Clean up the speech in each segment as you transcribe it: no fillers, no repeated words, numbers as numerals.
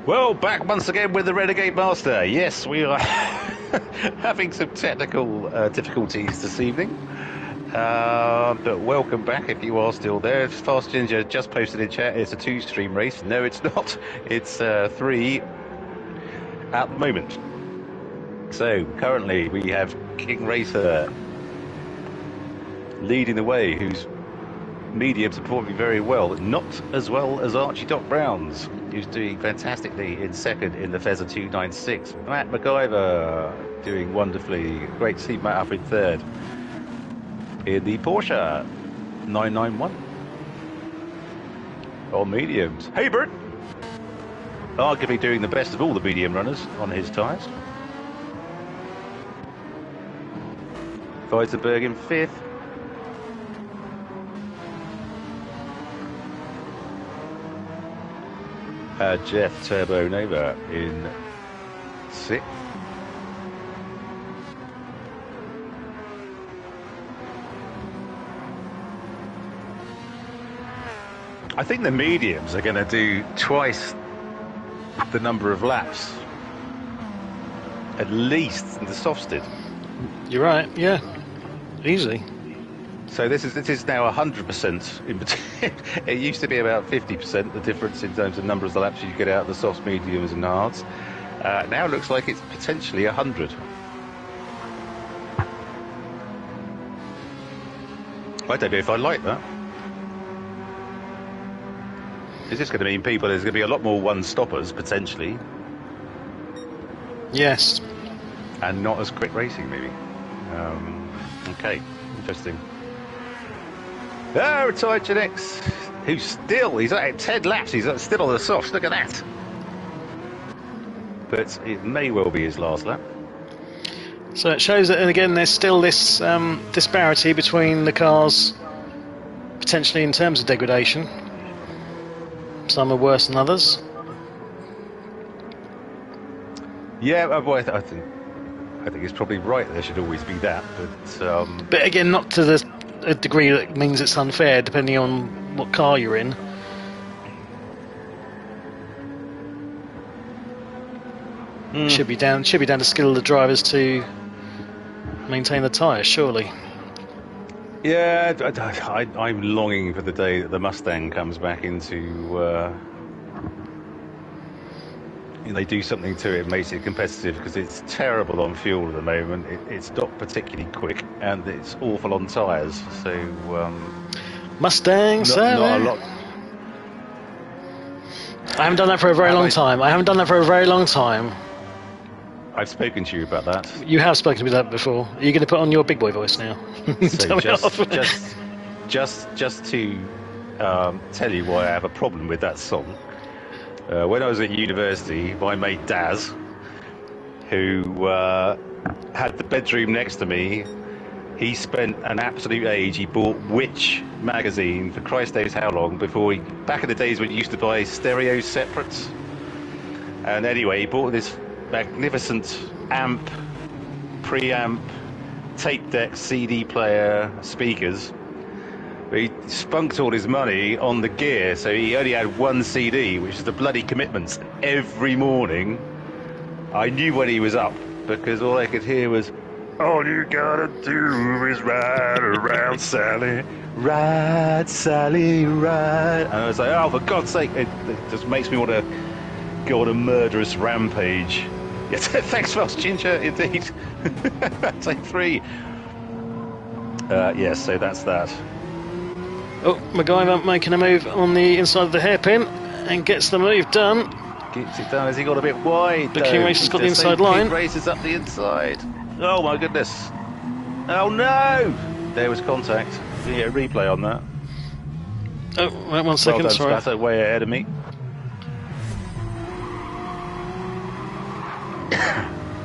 Well, back once again with the Renegade Master. Yes, we are having some technical difficulties this evening. But welcome back if you are still there. Fast Ginger just posted in chat, it's a 2-stream race. No, it's not. It's 3 at the moment. So, currently we have King Racer leading the way, whose mediums are performing very well. Not as well as Archie Doc Brown's, who's doing fantastically in second in the Fezzer 296. Matt MacGyver doing wonderfully. Great to see Matt up in third in the Porsche 991 on mediums. Hey Bert, arguably doing the best of all the medium runners on his tyres. Weizenberg in fifth. Jeff Turbo Nova in sixth. I think the mediums are going to do twice the number of laps, at least, than the softs did. You're right, yeah, easily. So this is now 100% in between. It used to be about 50%, the difference in terms of numbers of laps you get out of the softs, mediums and hards. Now it looks like it's potentially 100. I don't know if I like that. Is this going to mean there's going to be a lot more one-stoppers, potentially? Yes. And not as quick racing, maybe. Okay, interesting. Retired Gen X, he's at 10 laps, he's still on the softs, look at that. But it may well be his last lap. So it shows that, and again, there's still this disparity between the cars, potentially in terms of degradation. Some are worse than others. Yeah, I think it's probably right. There should always be that, but again, not to a degree that means it's unfair, depending on what car you're in. Should be down to skill of the drivers to maintain the tyres, surely. Yeah, I'm longing for the day that the Mustang comes back into. They do something to it, makes it competitive, because it's terrible on fuel at the moment. It's not particularly quick, and it's awful on tyres. So Mustang, sir. Not a lot. I haven't done that for a very long time. I've spoken to you about that. You have spoken to me about that before. Are you going to put on your big boy voice now? So just to tell you why I have a problem with that song. When I was at university, my mate Daz, who had the bedroom next to me, he spent an absolute age. He bought Which magazine for Christ knows how long before back in the days when you used to buy stereo separates. And anyway, he bought this magnificent amp, preamp, tape deck, CD player, speakers. He spunked all his money on the gear, so he only had one CD, which is the bloody Commitments. Every morning, I knew when he was up, because all I could hear was, "All you gotta do is ride around, Sally. Ride, Sally, ride." And I was like, oh, for God's sake, it just makes me want to go on a murderous rampage. Yes, thanks, Fast Ginger, indeed. Take 3. Yes, so that's that. Oh, MacGyver making a move on the inside of the hairpin and gets the move done. Gets it done as he got a bit wide. The King Racer's got the inside line. King Racer's up the inside. Oh my goodness. Oh no! There was contact. Yeah, replay on that. Oh, wait 1 second, well done, sorry. Spatter, way ahead of me.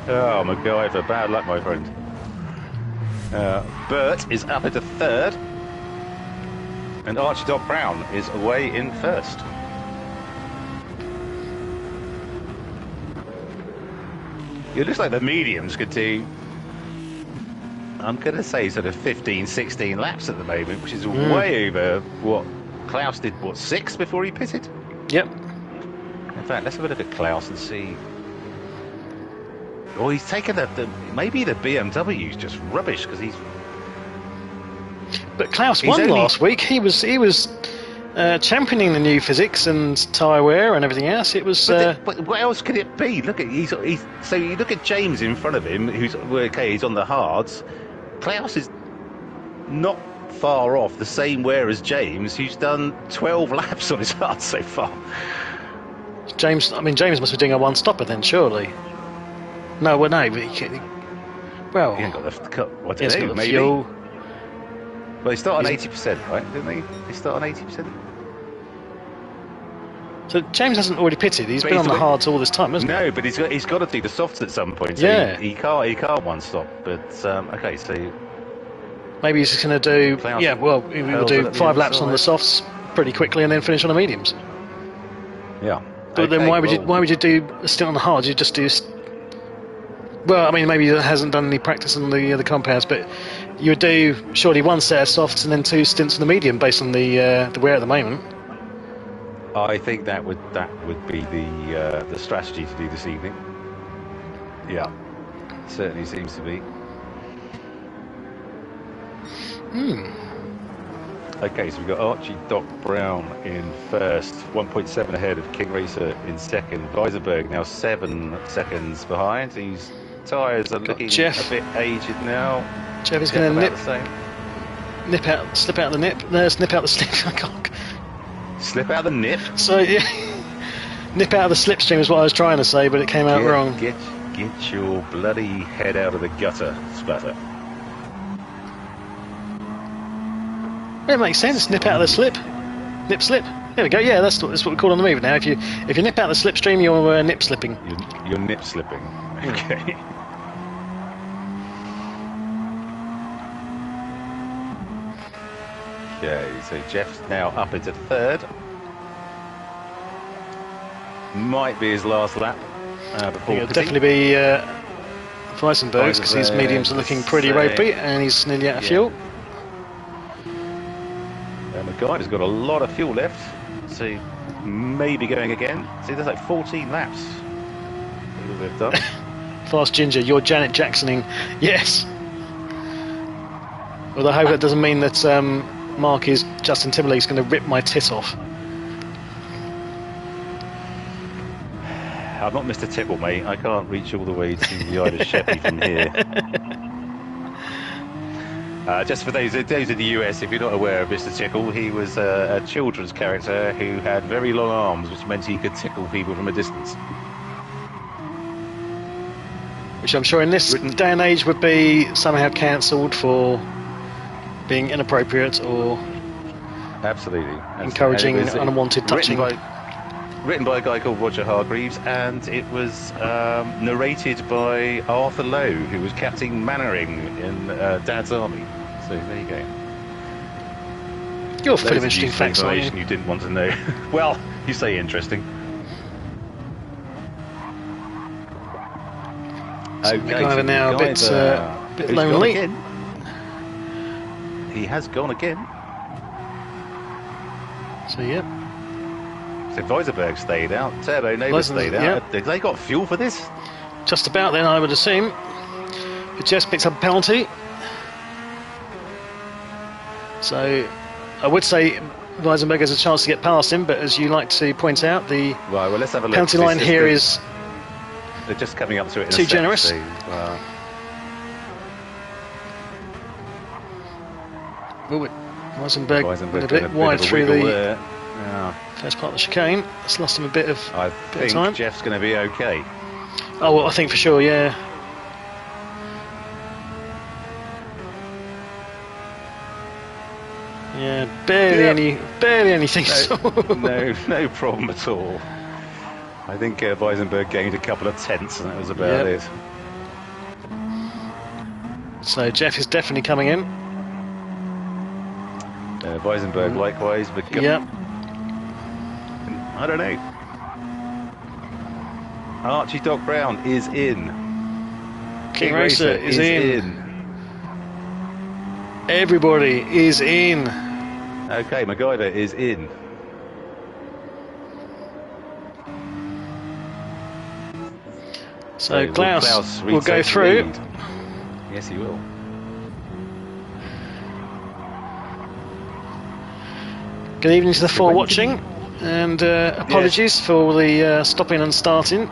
Oh, MacGyver, bad luck, my friend. Bert is up into third. And Archie Doc Brown is away in first. It looks like the mediums could do, I'm going to say, sort of 15, 16 laps at the moment, which is way over what Klaus did, 6 before he pitted? Yep. fact, let's have a look at Klaus and see. Oh, he's taken maybe the BMW's just rubbish because he's. But Klaus won last week. He was championing the new physics and tyre wear and everything else. It was. But what else could it be? Look at so you look at James in front of him, who's okay. He's on the hards. Klaus is not far off the same wear as James, who's done 12 laps on his hards so far. James must be doing a one-stopper then, surely. No, well, no, but he ain't got the cut. What did he maybe? Fuel. Well, they start on 80%, right? Didn't they? They start on 80%. So James hasn't already pitted. He's been on the hards all this time, hasn't he? No, but he's got to do the softs at some point. So yeah, he can't one stop. But okay, so maybe he's just going to do. Yeah, well, he will do 5 laps on the softs pretty quickly and then finish on the mediums. Yeah. But then why would you do a stint on the hards? You just do. Well, I mean, maybe he hasn't done any practice on the compounds, but you would do surely 1 set of softs and then 2 stints on the medium based on the wear at the moment. I think that would be the strategy to do this evening. Yeah, certainly seems to be. Okay, so we've got Archie Doc Brown in first, 1.7 ahead of King Racer in second. Weisenberg now 7 seconds behind. His tyres are looking a bit aged now. Jeff is going to slip out the nip. No, snip out the slip. I can't. Slip out the nip? So, yeah. Nip out of the slipstream is what I was trying to say, but it came out wrong. Get your bloody head out of the gutter, Spatter. It makes sense. Nip out of the slip. Nip slip. There we go. Yeah, that's what we call on the move now. If you nip out the slipstream, you're nip slipping. You're nip slipping. Okay. Okay, so Jeff's now up into third. Might be his last lap before it'll definitely be Weisenberg's because his mediums are looking pretty ropey and he's nearly out of fuel. MacGyver's got a lot of fuel left, so maybe going again. See, there's like 14 laps. They've done. Fast Ginger, you're Janet Jacksoning. Yes. Well, I hope that doesn't mean that Mark is Justin Timberlake's going to rip my tit off. I'm not Mr. Tickle, mate. I can't reach all the way to the Isle of Sheppey from here. Just for those in the US, if you're not aware of Mr. Tickle, he was a children's character who had very long arms, which meant he could tickle people from a distance. Which I'm sure in this day and age would be somehow cancelled for being inappropriate or absolutely encouraging unwanted touching. Written by a guy called Roger Hargreaves, and it was narrated by Arthur Lowe, who was Captain Mannering in Dad's Army. So there you go. You're full of interesting facts, aren't you? You didn't want to know. Well, you say interesting. Okay, now a bit lonely. He has gone again. So yeah. So Weisenberg stayed out. Turbo Nova stayed out. Yep. Have they got fuel for this? Just about then, I would assume. But Jess picks up a penalty. So I would say Weisenberg has a chance to get past him, but as you like to point out, the let's have a look. Penalty line here is they're just coming up to it. Too generous. So, Weisenberg a bit wide through the first part of the chicane. That's lost him a bit of time. I think Jeff's going to be okay. Oh, well, I think for sure, yeah. Yeah, barely anything. No problem at all. I think Weisenberg gained a couple of tenths, and that was about it. So Jeff is definitely coming in. Weisenberg likewise, but I don't know. Archie Doc Brown is in. King Racer is in. Everybody is in. Okay, MacGyver is in. So will Klaus will retake go the through. lead? Yes, he will. Good evening to the four when you watching, and apologies for the stopping and starting.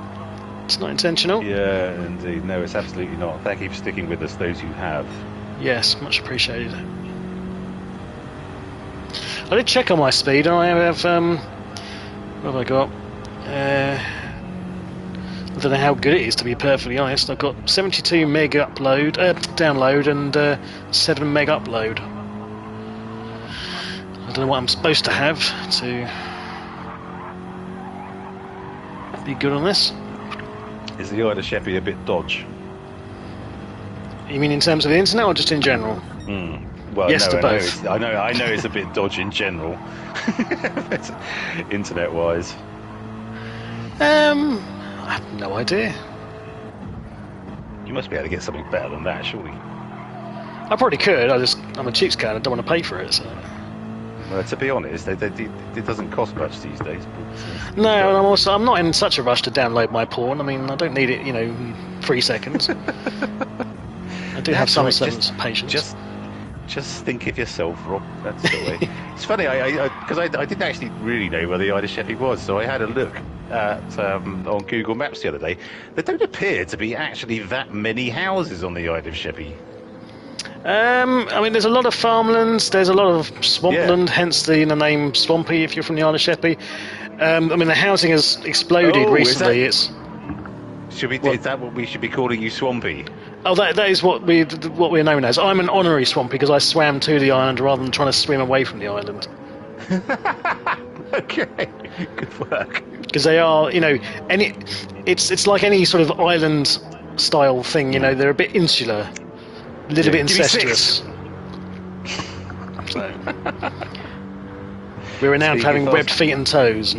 It's not intentional. Yeah, indeed. No, it's absolutely not. Thank you for sticking with us, those who have. Yes, much appreciated. I did check on my speed, and I have, what have I got? I don't know how good it is, to be perfectly honest. I've got 72 meg download, and 7 meg upload. I don't know what I'm supposed to have to be good on this. Is the Ida Sheppy a bit dodge? You mean in terms of the internet, or just in general? Well, yes, no, to both. I know it's a bit dodge in general, internet-wise. I have no idea. You must be able to get something better than that, surely. I probably could. I'm a cheapskate. I don't want to pay for it. So. Well, to be honest, it doesn't cost much these days. But, no, and I'm not in such a rush to download my porn. I mean, I don't need it, in 3 seconds. I do have some semblance of patience. Just think of yourself, Rob. That's the way. It's funny, because I didn't actually really know where the Ida Sheppy was, so I had a look at on Google Maps the other day. There don't appear to be actually that many houses on the Ida Sheppy. I mean, there's a lot of farmlands, there's a lot of swampland, hence the name Swampy if you're from the Isle of Sheppey. I mean, the housing has exploded recently. Is that what we should be calling you, Swampy? Oh, that is what we're known as. I'm an honorary Swampy because I swam to the island rather than trying to swim away from the island. Okay, good work. Because they are, it's like any sort of island style thing. They're a bit insular. A little bit incestuous. So, we're renowned for having webbed feet and toes.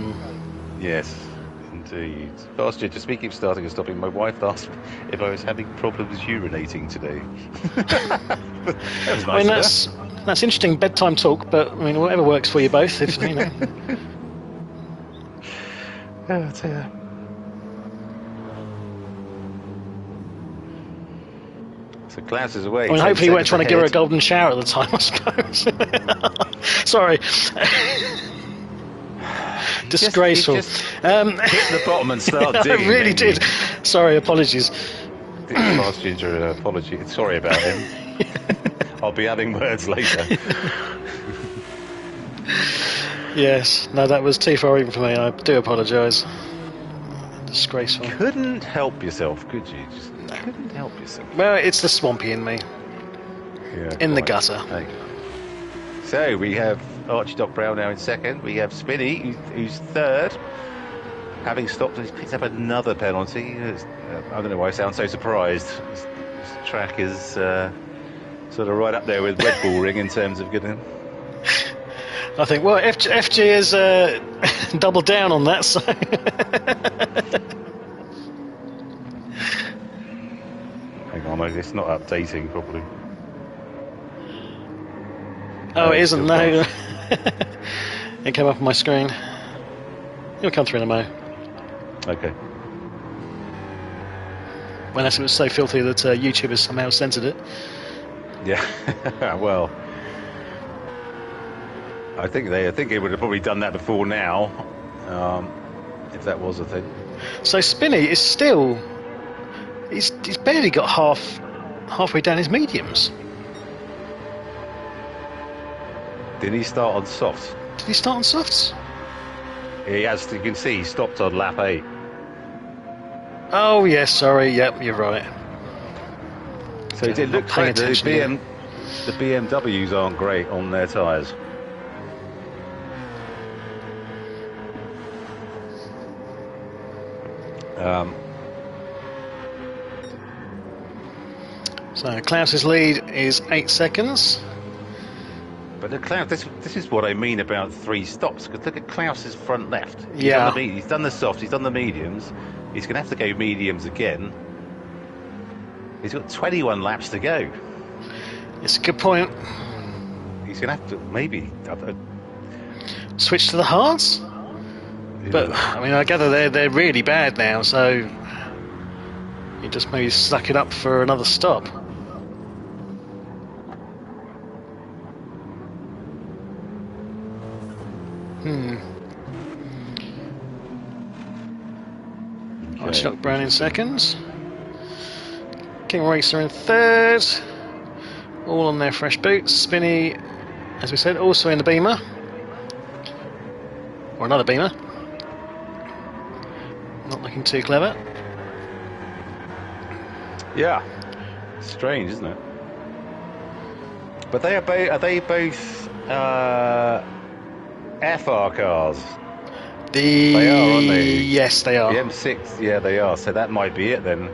Yes, indeed. Last year, just me keep starting and stopping, my wife asked if I was having problems urinating today. That was nice. I mean, that's interesting bedtime talk, but I mean, whatever works for you both. If Oh dear. So Klaus is away. I mean, hopefully you weren't trying to give her a golden shower at the time, I suppose. Sorry. Disgraceful. Just hit the bottom and start digging. I really did. Sorry, apologies. Last Ginger an apology. Sorry about him. I'll be having words later. Yes, no, that was too far even for me. I do apologise. Disgraceful. Couldn't help yourself, could you? Just couldn't help yourself. Well, it's the Swampy in me. Yeah, in the gutter. Okay. So we have Archie Doc Brown now in second. We have Spinny, who's third. Having stopped, he's picked up another penalty. I don't know why I sound so surprised. This track is sort of right up there with Red Bull Ring in terms of getting. I think, well, FG has doubled down on that, so... Hang on, it's not updating properly. Oh, it isn't, no. It came up on my screen. It'll come through in a mo. Okay. Unless it was so filthy that YouTube has somehow censored it. Yeah, well... I think it would have probably done that before now, if that was a thing. So Spinny is still... He's barely got halfway down his mediums. Did he start on softs? Did he start on softs? He has, you can see, he stopped on lap 8. Oh, yes, sorry, yep, you're right. So it looks like the BMWs aren't great on their tyres. So Klaus's lead is 8 seconds. But look, Klaus, this is what I mean about 3 stops. Because look at Klaus's front left. He's done the softs, he's done the mediums. He's going to have to go mediums again. He's got 21 laps to go. It's a good point. He's going to have to maybe switch to the hards. But I mean, I gather they're really bad now. So You just maybe suck it up for another stop. Archlock Brown in seconds. King Racer in third. All on their fresh boots. Spinney, as we said, also in the Beamer. Or another Beamer. Not looking too clever. Yeah. Strange, isn't it? But are they both FR cars? They are, aren't they? Yes, they are. The M6, yeah, they are. So that might be it then.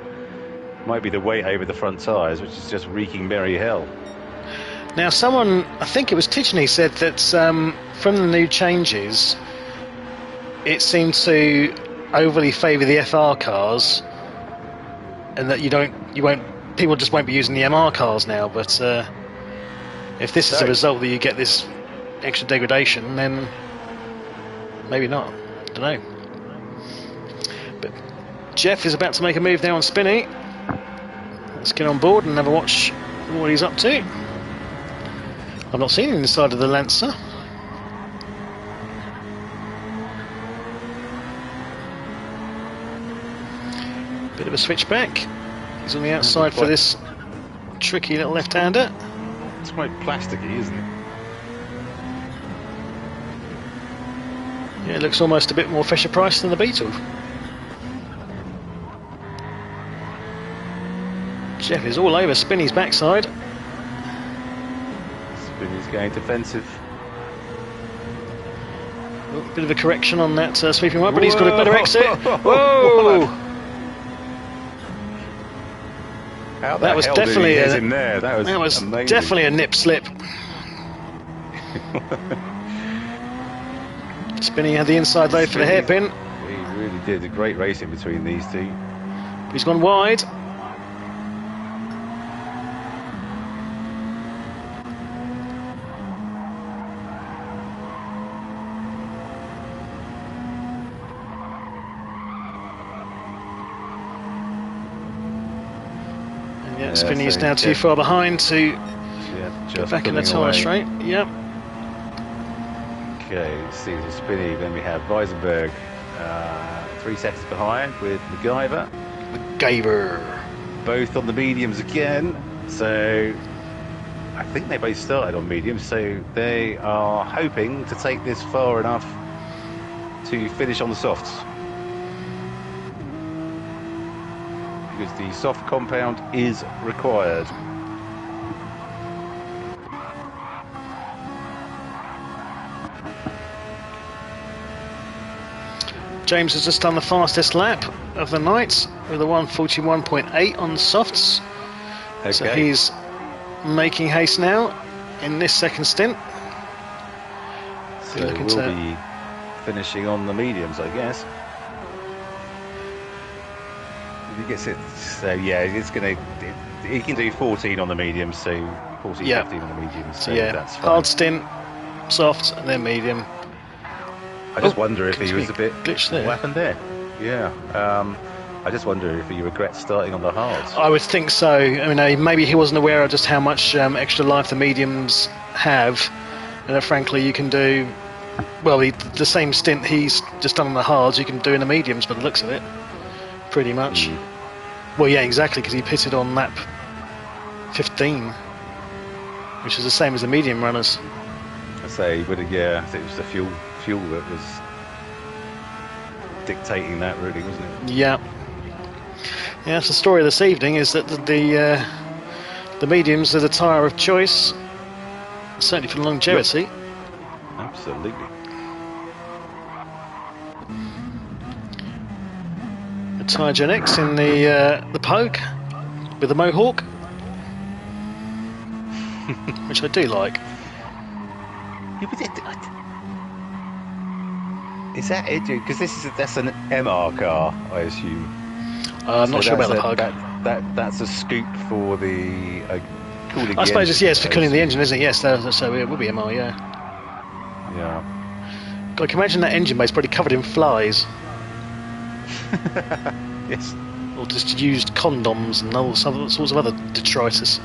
Might be the weight over the front tyres, which is just wreaking merry hell. Now, someone, I think it was Ticheney, said that from the new changes, it seemed to overly favour the FR cars, and that people just won't be using the MR cars now. But if this is a result that you get this extra degradation, then maybe not. Don't know. But Jeff is about to make a move now on Spinney. Let's get on board and have a watch what he's up to. I've not seen him inside of the Lancer. Bit of a switchback. He's on the outside for this tricky little left-hander. It's quite plasticky, isn't it? Yeah, it looks almost a bit more Fisher Price than the Beetle. Jeff is all over Spinney's backside. Spinney's going defensive. Oh, bit of a correction on that sweeping right, but he's got a better exit. Whoa! How that was definitely in there? That was definitely a nip slip. Spinney had the inside though for the hairpin. He really did a great racing between these two. He's gone wide. And yeah, Spinney is now too far behind to get back in the tyre straight. Yep. Okay, let's see the Spinney. Then we have Weisenberg 3 seconds behind with MacGyver. Both on the mediums again. So I think they both started on mediums. So they are hoping to take this far enough to finish on the softs. Because the soft compound is required. James has just done the fastest lap of the night with a 1:41.8 on the softs. Okay. So he's making haste now in this second stint. So we'll be finishing on the mediums, I guess. If he gets it, so yeah, it's gonna. He can do 14 on the mediums, so 14, 15 on the mediums. So yeah, that's fine. hard stint, soft, and then medium. I just wonder if he was a bit glitched there. What happened there? Yeah. I just wonder if he regrets starting on the hards. I would think so. I mean, maybe he wasn't aware of just how much extra life the mediums have, and frankly, you can do well the same stint he's just done on the hards. You can do in the mediums, by the looks of it, pretty much. Well, yeah, exactly, because he pitted on lap 15, which is the same as the medium runners. I say, but yeah, it was the fuel that was dictating that, really, wasn't it? Yeah. Yeah, that's the story this evening, is that the mediums are the tyre of choice, certainly for longevity. Yep. Absolutely. The Tyre X in the Pogue with the Mohawk, which I do like. Is that it? Because that's an MR car, I assume. I'm not sure about the Pogue. That's a scoop for the cooling. I suppose it's for cooling the engine, isn't it? Yes, so it would be MR, yeah. Yeah. God, I can imagine that engine base probably covered in flies. Yes. or just used condoms and all sorts of other detritus.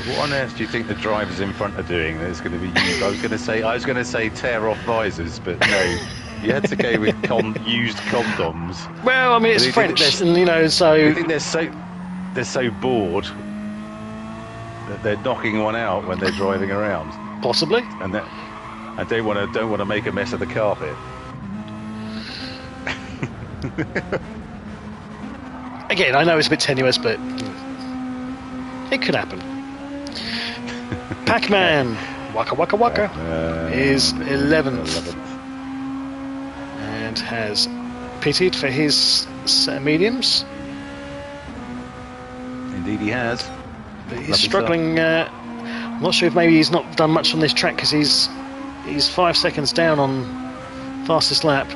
What on earth do you think the drivers in front are doing that's going to be used? I was going to say tear off visors, but no. You had to go with used condoms. Well, I mean, it's French, and you know, so. I think they're so bored that they're knocking one out when they're driving around. Possibly. And don't want to make a mess of the carpet. Again, I know it's a bit tenuous, but it could happen. Pac-Man, Waka Waka Waka, is 11th. And has pitted for his set of mediums. Indeed he has. But he's struggling. I'm not sure if maybe he's not done much on this track because he's 5 seconds down on fastest lap.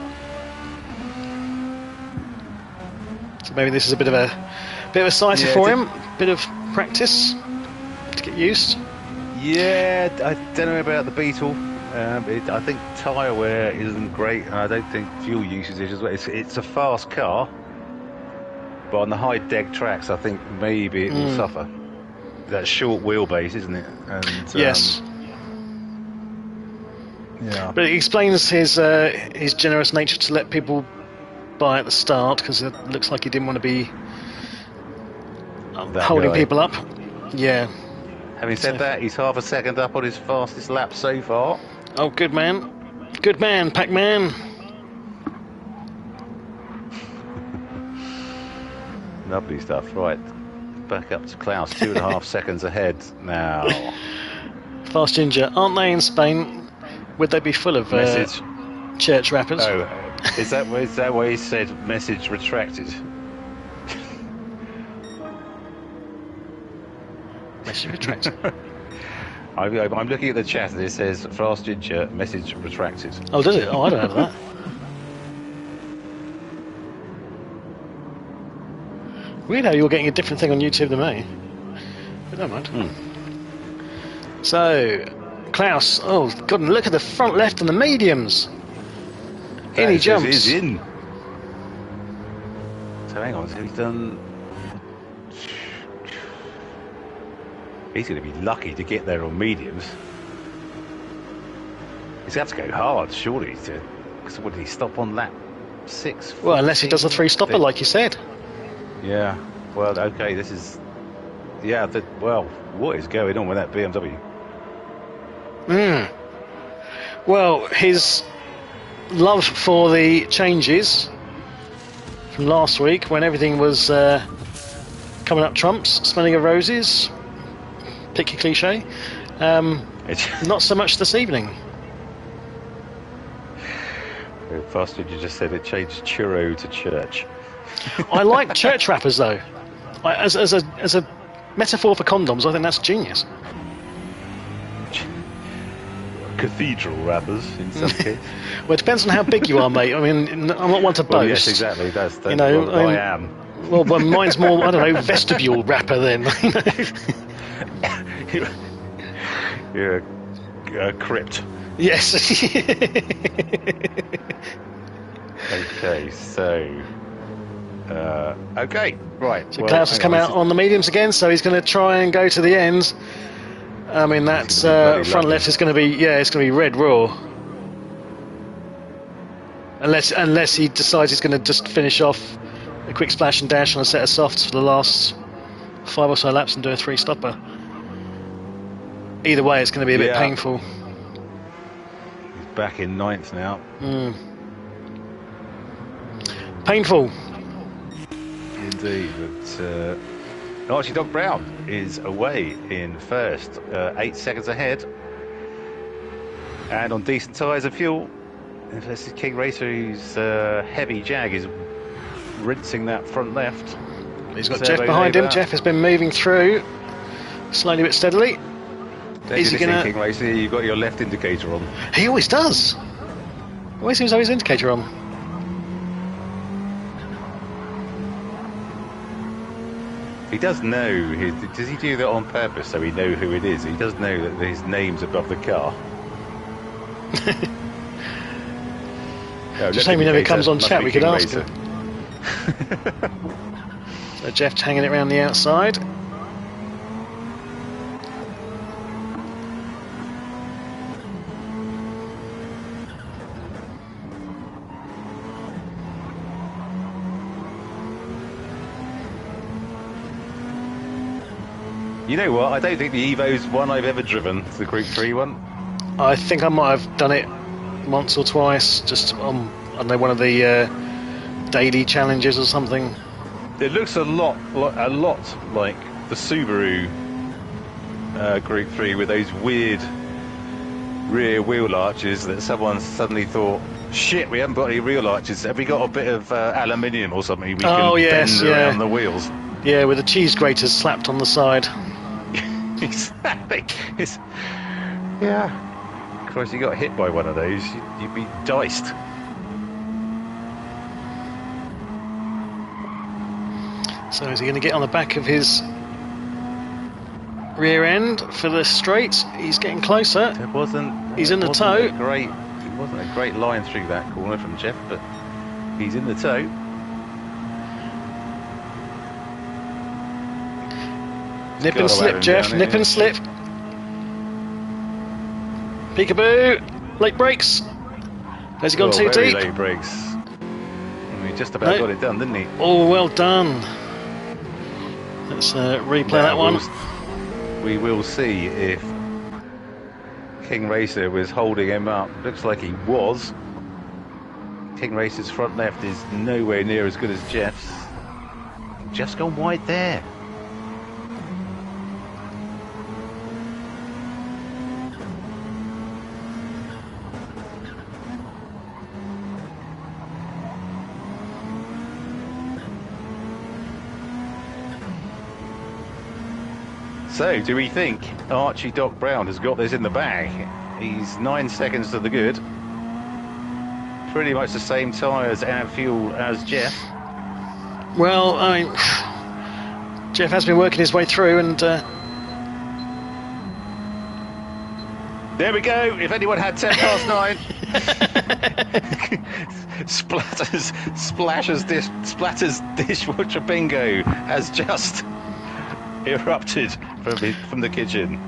So maybe this is a bit of a sighter for him. Bit of practice to get used. Yeah, I don't know about the Beetle. I think tyre wear isn't great, and I don't think fuel usage is as well. It's a fast car, but on the high deck tracks, I think maybe it will suffer. That short wheelbase, isn't it? And, yes. Yeah. But it explains his generous nature to let people by at the start, because it looks like he didn't want to be holding people up. Yeah. Having said that, he's half a second up on his fastest lap so far. Oh, good man, Pac-Man. Lovely stuff. Right, back up to Klaus, 2.5 seconds ahead now. Fast Ginger, aren't they in Spain? Would they be full of church rappers? Oh, is that why he said message retracted? Message retracted. I'm looking at the chat and it says Fast Ginger message retracted. Oh, does it? Oh, I don't have that. Weird how you're getting a different thing on YouTube than me. But never mind. So, Klaus, oh, God, and look at the front left and the mediums. In he jumps. He's in. So hang on, so he's done. He's going to be lucky to get there on mediums. He's going to have to go hard, surely, because what did he stop on lap 6? Well, unless he does a 3-stopper, like you said. Yeah. Well, okay, this is. Yeah. Well, what is going on with that BMW? Well, his love for the changes from last week, when everything was coming up trumps, smelling of roses. Pick your cliche. Not so much this evening. Faster, you just said it changed churro to church. I like church rappers though. As a metaphor for condoms, I think that's genius. Cathedral rappers in some case. Well, it depends on how big you are, mate. I mean, I'm not one to boast. Well, yes, exactly. That's you know, what I am. Well, mine's more, I don't know, vestibule rapper then. You're a crypt. Yes. Okay, so okay, right. So Klaus has come out on the mediums again, so he's going to try and go to the end. I mean, that's front left is going to be it's going to be red raw. Unless he decides he's going to just finish off a quick splash and dash on a set of softs for the last 5 or so laps and do a 3-stopper. Either way, it's going to be a bit painful. He's back in 9th now. Painful. Indeed, but Archie Dog Brown is away in 1st, 8 seconds ahead. And on decent tyres and fuel, this is King Racer, whose heavy Jag is rinsing that front left. He's got Jeff behind him. Jeff has been moving through slowly but steadily. Is he gonna... King Racer, you've got your left indicator on. He always does. Always seems to have his indicator on. He does know. Does he do that on purpose so he know who it is? He does know that his name's above the car. Just shame he never comes on chat. We could ask him. So Jeff's hanging it around the outside. You know what? I don't think the Evo's one I've ever driven, the Group 3 one. I think I might have done it once or twice, just on, I don't know, one of the daily challenges or something. It looks a lot like the Subaru Group 3 with those weird rear wheel arches that someone suddenly thought, shit, we haven't got any wheel arches. Have we got a bit of aluminium or something we can bend around the wheels? Yeah, with the cheese graters slapped on the side. Exactly. Yeah. Of course, you got hit by one of those, you'd be diced. So is he going to get on the back of his rear end for the straight? He's getting closer. He's in the toe. It wasn't a great line through that corner from Jeff, but he's in the toe. Nip and slip, Jeff. Nip and slip. Peekaboo. Late brakes. Has he gone too very deep? Late brakes. He just about got it done, didn't he? Oh, well done. Let's replay that one. We will see if King Racer was holding him up. Looks like he was. King Racer's front left is nowhere near as good as Jeff's. Just gone wide there. So, do we think Archie Doc Brown has got this in the bag? He's 9 seconds to the good. Pretty much the same tyres and fuel as Jeff. Well, I mean, Jeff has been working his way through, and there we go. If anyone had 10 past 9. Splatters dishwasher bingo has just erupted from the kitchen.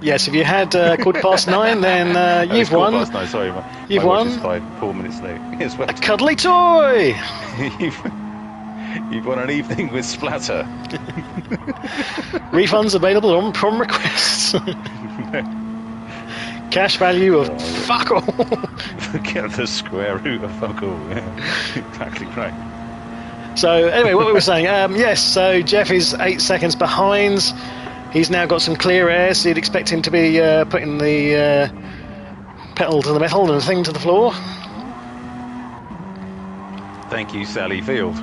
Yes, if you had quarter past 9, then you've won. Quarter past 9, sorry. You've my won. watch is 4 minutes late. Yes, well, A cuddly toy! You've won an evening with Splatter. Refunds available on prom requests. Cash value of fuck all. Get the square root of fuck all. Yeah, exactly right. So anyway, what we were saying, yes, so Jeff is 8 seconds behind. He's now got some clear air, so you'd expect him to be putting the pedal to the metal and the thing to the floor. Thank you, Sally Field.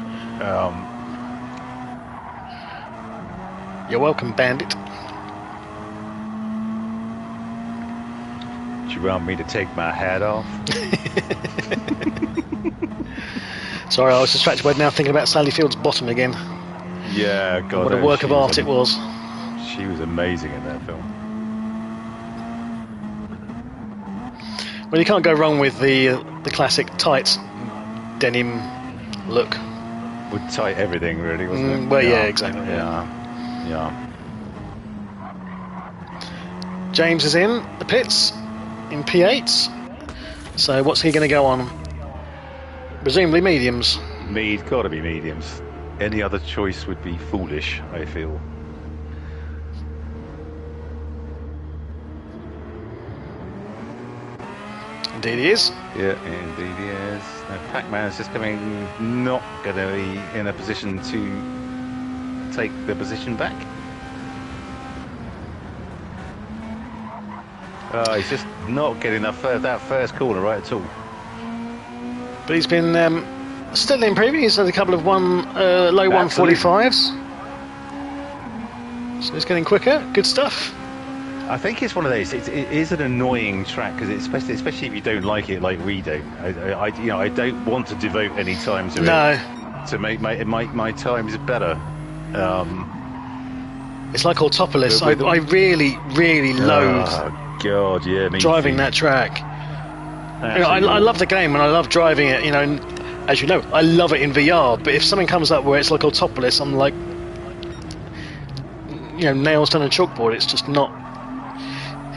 You're welcome, Bandit. Do you want me to take my hat off? Sorry, I was distracted by now thinking about Sally Field's bottom again. Yeah, God. What a work of art it was. She was amazing in that film. Well, you can't go wrong with the classic tight denim look. Would tight everything, really, wasn't it? Well, yeah, exactly. Yeah. James is in the pits in P8. So what's he going to go on? Presumably mediums. Gotta be mediums. Any other choice would be foolish, I feel. Indeed he is. Yeah, indeed he is. Now, Pac-Man is just coming, not going to be in a position to take the position back. He's just not getting that first corner right at all. But he's been steadily improving. He's had a couple of low 145s. So he's getting quicker. Good stuff. I think it's one of those. It is an annoying track because especially if you don't like it like we do. I don't want to devote any time to it to make my times better. It's like Autopolis. I really, really loathe. Oh God, yeah, me driving too. that track. I love the game and I love driving it. And as you know, I love it in VR. But if something comes up where it's like Autopolis, I'm like, nails down a chalkboard. It's just not.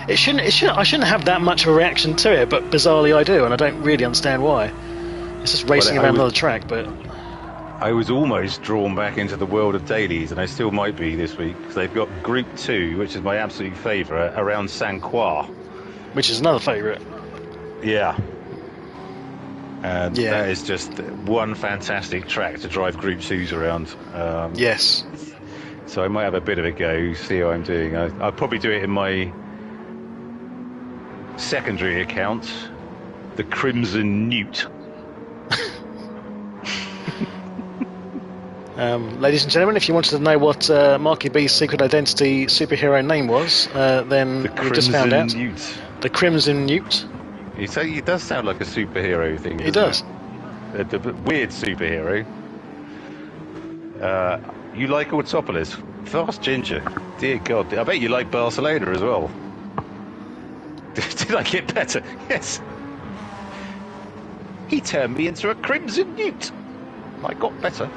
It shouldn't. I shouldn't have that much of a reaction to it, but bizarrely I do, and I don't really understand why. It's just racing around another track, but. I was almost drawn back into the world of dailies, and I still might be this week, because they've got Group 2, which is my absolute favourite, around Saint Croix. Which is another favourite. Yeah. And that is just one fantastic track to drive Group 2s around. Yes. So I might have a bit of a go, see how I'm doing. I'll probably do it in my secondary account, the Crimson Newt. Ladies and gentlemen, if you wanted to know what Marky B's secret identity superhero name was, then we just found out. Newt. The Crimson Newt. You say it does sound like a superhero thing. It does. A weird superhero. You like Autopolis? Fast Ginger. Dear God. I bet you like Barcelona as well. Did I get better? Yes. He turned me into a Crimson Newt. I got better.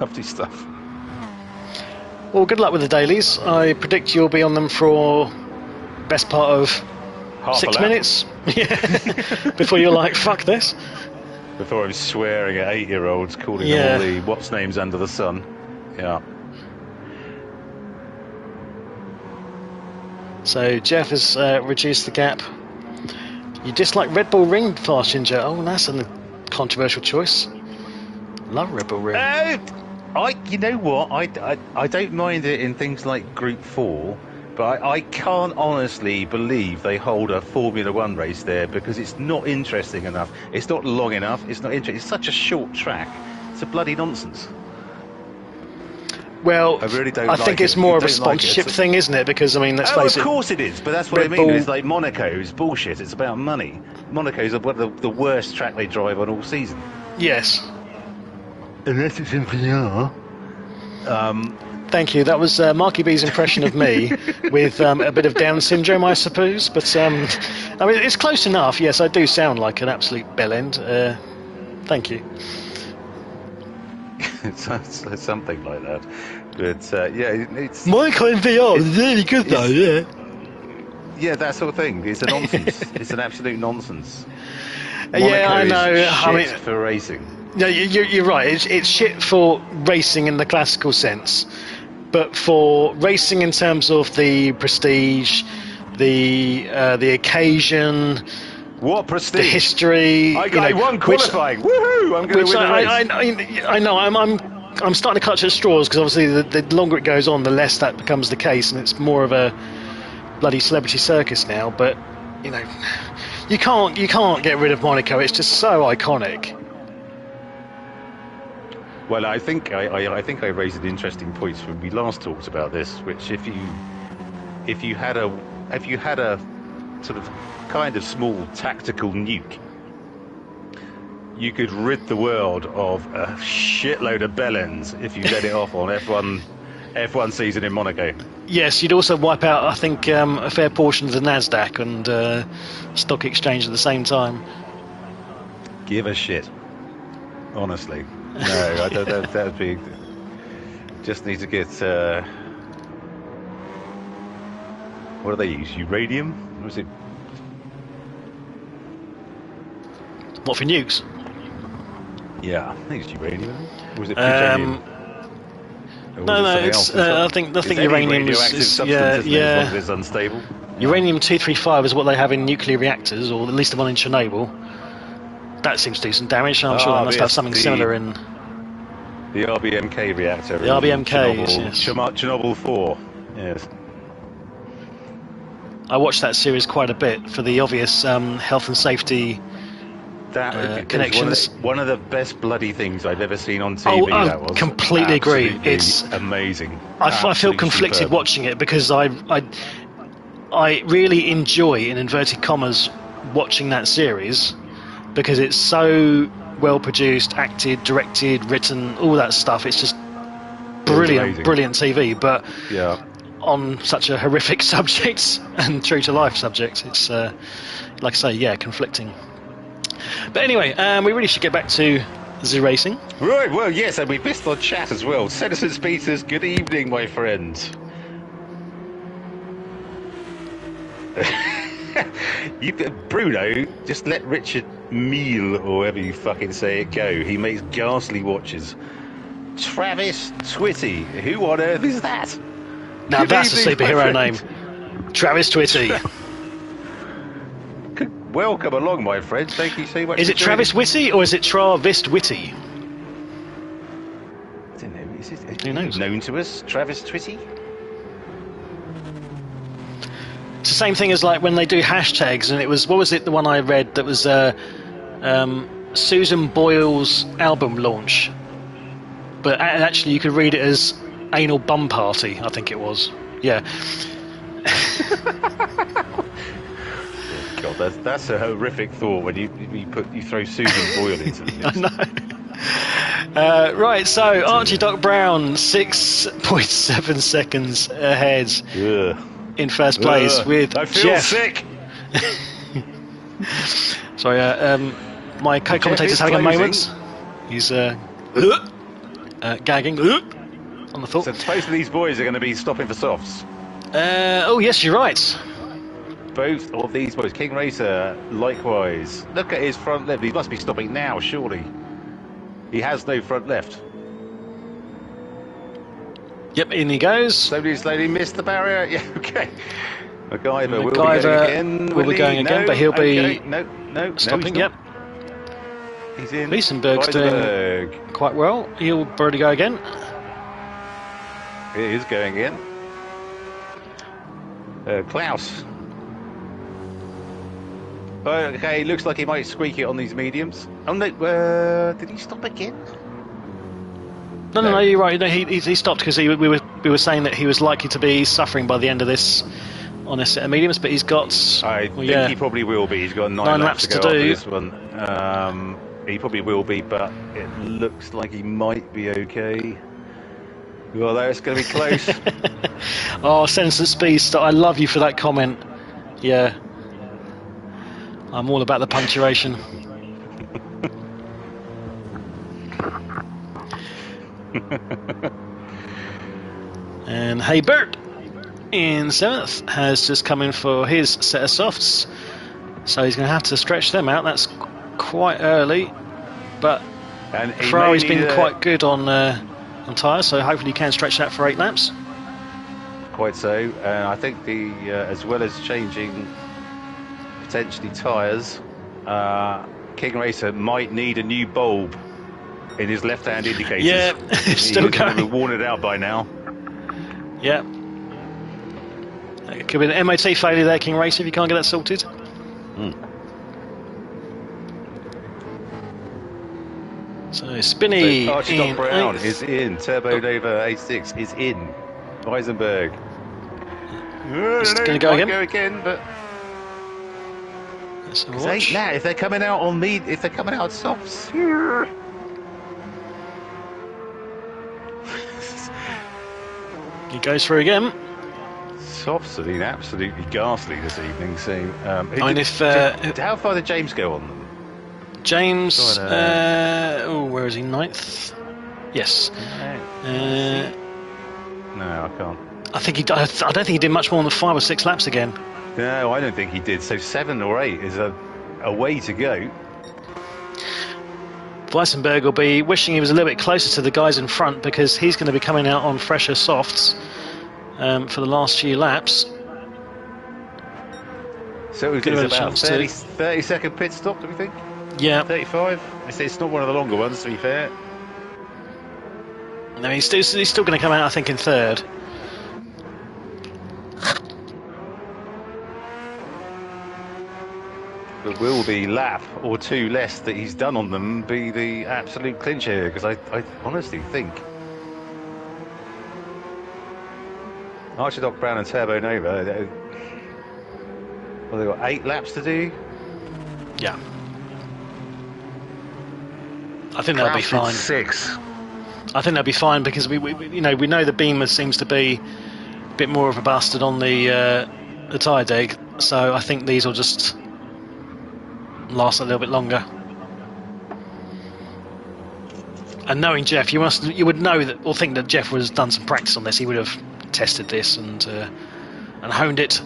Lovely stuff. Well, good luck with the dailies. I predict you'll be on them for best part of Half 6 minutes. Yeah. Before you're like, fuck this. Before I'm swearing at 8-year-olds, calling them all the what's names under the sun. Yeah. So Jeff has reduced the gap. You dislike Red Bull Ring, Fast Ginger? Oh, that's a controversial choice. Love Red Bull Ring. You know what? I don't mind it in things like Group 4, but I can't honestly believe they hold a Formula 1 race there, because it's not interesting enough. It's not long enough. It's not interesting. It's such a short track. It's a bloody nonsense. Well, I really don't. I think it's more of a sponsorship thing, isn't it? Because I mean, let's face it. Of course it is, but that's what I mean. It's like Monaco's bullshit. It's about money. Monaco's one of the worst track they drive on all season. Yes. Unless it's in VR. Thank you. That was Marky B's impression of me with a bit of Down syndrome, I suppose. But I mean, it's close enough. Yes, I do sound like an absolute bellend. Thank you. It's something like that. But it's my kind of VR is really good though. Yeah. Yeah, that sort of thing. It's a nonsense. It's an absolute nonsense. Yeah, I know. I mean, for racing. No, you're right. It's shit for racing in the classical sense, but for racing in terms of the prestige, the occasion, what prestige? The history. I won qualifying. Woohoo! I'm going to win the race. I know. I'm starting to clutch at straws, because obviously the longer it goes on, the less that becomes the case, and it's more of a bloody celebrity circus now. But you can't get rid of Monaco. It's just so iconic. Well, I think I raised an interesting point when we last talked about this, which if you had a sort of kind of small tactical nuke, you could rid the world of a shitload of bellends if you let it off on F1 season in Monaco. Yes, you'd also wipe out, I think, a fair portion of the Nasdaq and stock exchange at the same time. Give a shit, honestly. No, I don't know if that would be. Just need to get. What do they use? Uranium? Or is it? What, for nukes? Yeah, I think it's uranium. Or was it plutonium? No, it's. I think uranium is. As long as it's unstable. Uranium-235 is what they have in nuclear reactors, or at least the one in Chernobyl. That seems to do some damage. I'm sure they must have something similar in the RBMK reactor. The RBMK, yes. Chernobyl 4. Yes. I watched that series quite a bit for the obvious health and safety connections. One of the best bloody things I've ever seen on TV. I that was completely agree. It's amazing. I feel conflicted superb. watching it, because I really enjoy, in inverted commas, watching that series, because it's so well produced, acted, directed, written, all that stuff. It's just brilliant TV. But on such a horrific subject and true to life subject, it's like I say, conflicting. But anyway, we really should get back to the racing. Right, well, yes, and we missed on chat as well. Citizens Peters, good evening, my friend. Bruno, just let Richard Meal, or whatever you fucking say it, go. He makes ghastly watches. Travis Twitty, who on earth is that? Now Good that's a evening, my superhero friend. name. Travis Twitty. Welcome along, my friend. Thank you so much. Is for it Travis joining. Whitty or is it Travis Whitty? I don't know. Is it Who knows? known to us, Travis Twitty? It's the same thing as like when they do hashtags, and it was, what was it, the one I read that was Susan Boyle's album launch, but actually you could read it as anal bum party, I think it was. Yeah. God, that's a horrific thought when you throw Susan Boyle into the mix. I know. Right, so Archie Doc Brown 6.7 seconds ahead Ugh. in first place with I feel Jeff. sick. Sorry, my co-commentator's is having a closing. moment. He's gagging on the thought. So both of these boys are going to be stopping for softs. Oh yes, you're right. Both of these boys. King Racer, likewise. Look at his front left. He must be stopping now, surely. He has no front left. Yep, in he goes. Slowly missed the barrier. Yeah, okay. MacGyver will be MacGyver going again. will be going again, but he'll be No, stopping. he's Yep, not. He's in. Wiesenberg's doing Weisenberg. quite well. He'll probably go again. He is going in. Klaus. Okay, looks like he might squeak it on these mediums. Oh no, did he stop again? No, you're right. No, he stopped because we were saying that he was likely to be suffering by the end of this on a set of mediums, but he's got. I think he probably will be. He's got 9 laps to go do. after this one. He probably will be, but it looks like he might be okay. Well, that's going to be close. Oh, Sense and Speed stop. I love you for that comment. Yeah. I'm all about the punctuation. And Hey Bert in 7th has just come in for his set of softs, so he's going to have to stretch them out. That's quite early, but And he Ferrari's may been need, quite good on tyres, so hopefully he can stretch that for 8 laps. Quite so. I think as well as changing potentially tyres, King Racer might need a new bulb in his left-hand indicators. Yeah, still He would going. have worn it out by now. Yeah. It could be an MOT failure there, King Racer, if you can't get that sorted. So Spinney So Archie in Doc Brown 8th. is in. Turbo Nova A6 is in. Weisenberg. It's gonna go again. Go again, but Let's have a it's watch. 8 now. If they're coming out on me, if they're coming out softs. He goes through again. Softs have been absolutely ghastly this evening. So, I mean, if how far did James go on them? James, Go on, where is he? 9th. Yes. No, I can't. I think I don't think he did much more than 5 or 6 laps again. No, I don't think he did. So 7 or 8 is a way to go. Weissenberg will be wishing he was a little bit closer to the guys in front, because he's going to be coming out on fresher softs for the last few laps. So it Could was have had a about chance 30-second pit stop, do we think? Yeah. 35? I say it's not one of the longer ones, to be fair. No, he's still going to come out, I think, in 3rd. But will the lap or 2 less that he's done on them be the absolute clincher here? Because I honestly think Archie Doc Brown and Turbo Nova, well, they've got 8 laps to do. Yeah. I think they'll be fine. 6. I think they'll be fine, because we know the Beamer seems to be a bit more of a bastard on the tyre deg, so I think these will just last a little bit longer. And knowing Jeff, you would know that, or think that Jeff was done some practice on this. He would have tested this and honed it.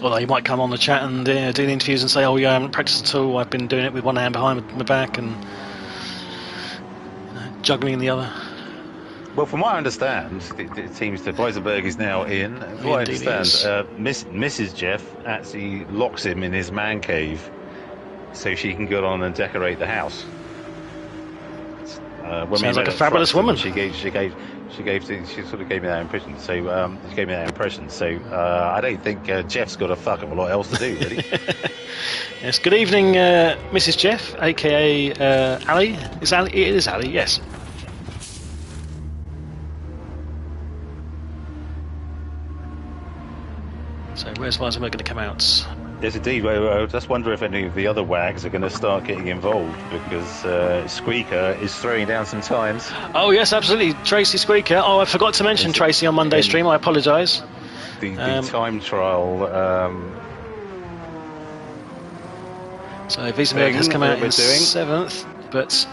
Although you might come on the chat and do the interviews and say, "Oh, yeah, I haven't practiced at all. I've been doing it with one hand behind my back and juggling the other." Well, from what I understand, it seems that Weisenberg is now in. From what I understand, Mrs. Jeff actually locks him in his man cave so she can go on and decorate the house. Sounds like a fabulous woman. She sort of gave me that impression. So she gave me that impression. So I don't think Jeff's got a fuck of a lot else to do, really. Yes. Good evening, Mrs. Jeff, aka Ali. Is Ali? It is Ali. Yes. So where's Weisenberg going to come out? Yes, indeed. I just wonder if any of the other wags are going to start getting involved, because Squeaker is throwing down some times. Oh yes, absolutely, Tracy Squeaker. Oh, I forgot to mention Tracy on Monday's stream. I apologise. The time trial. So Wiesenberg has come out in 7th, but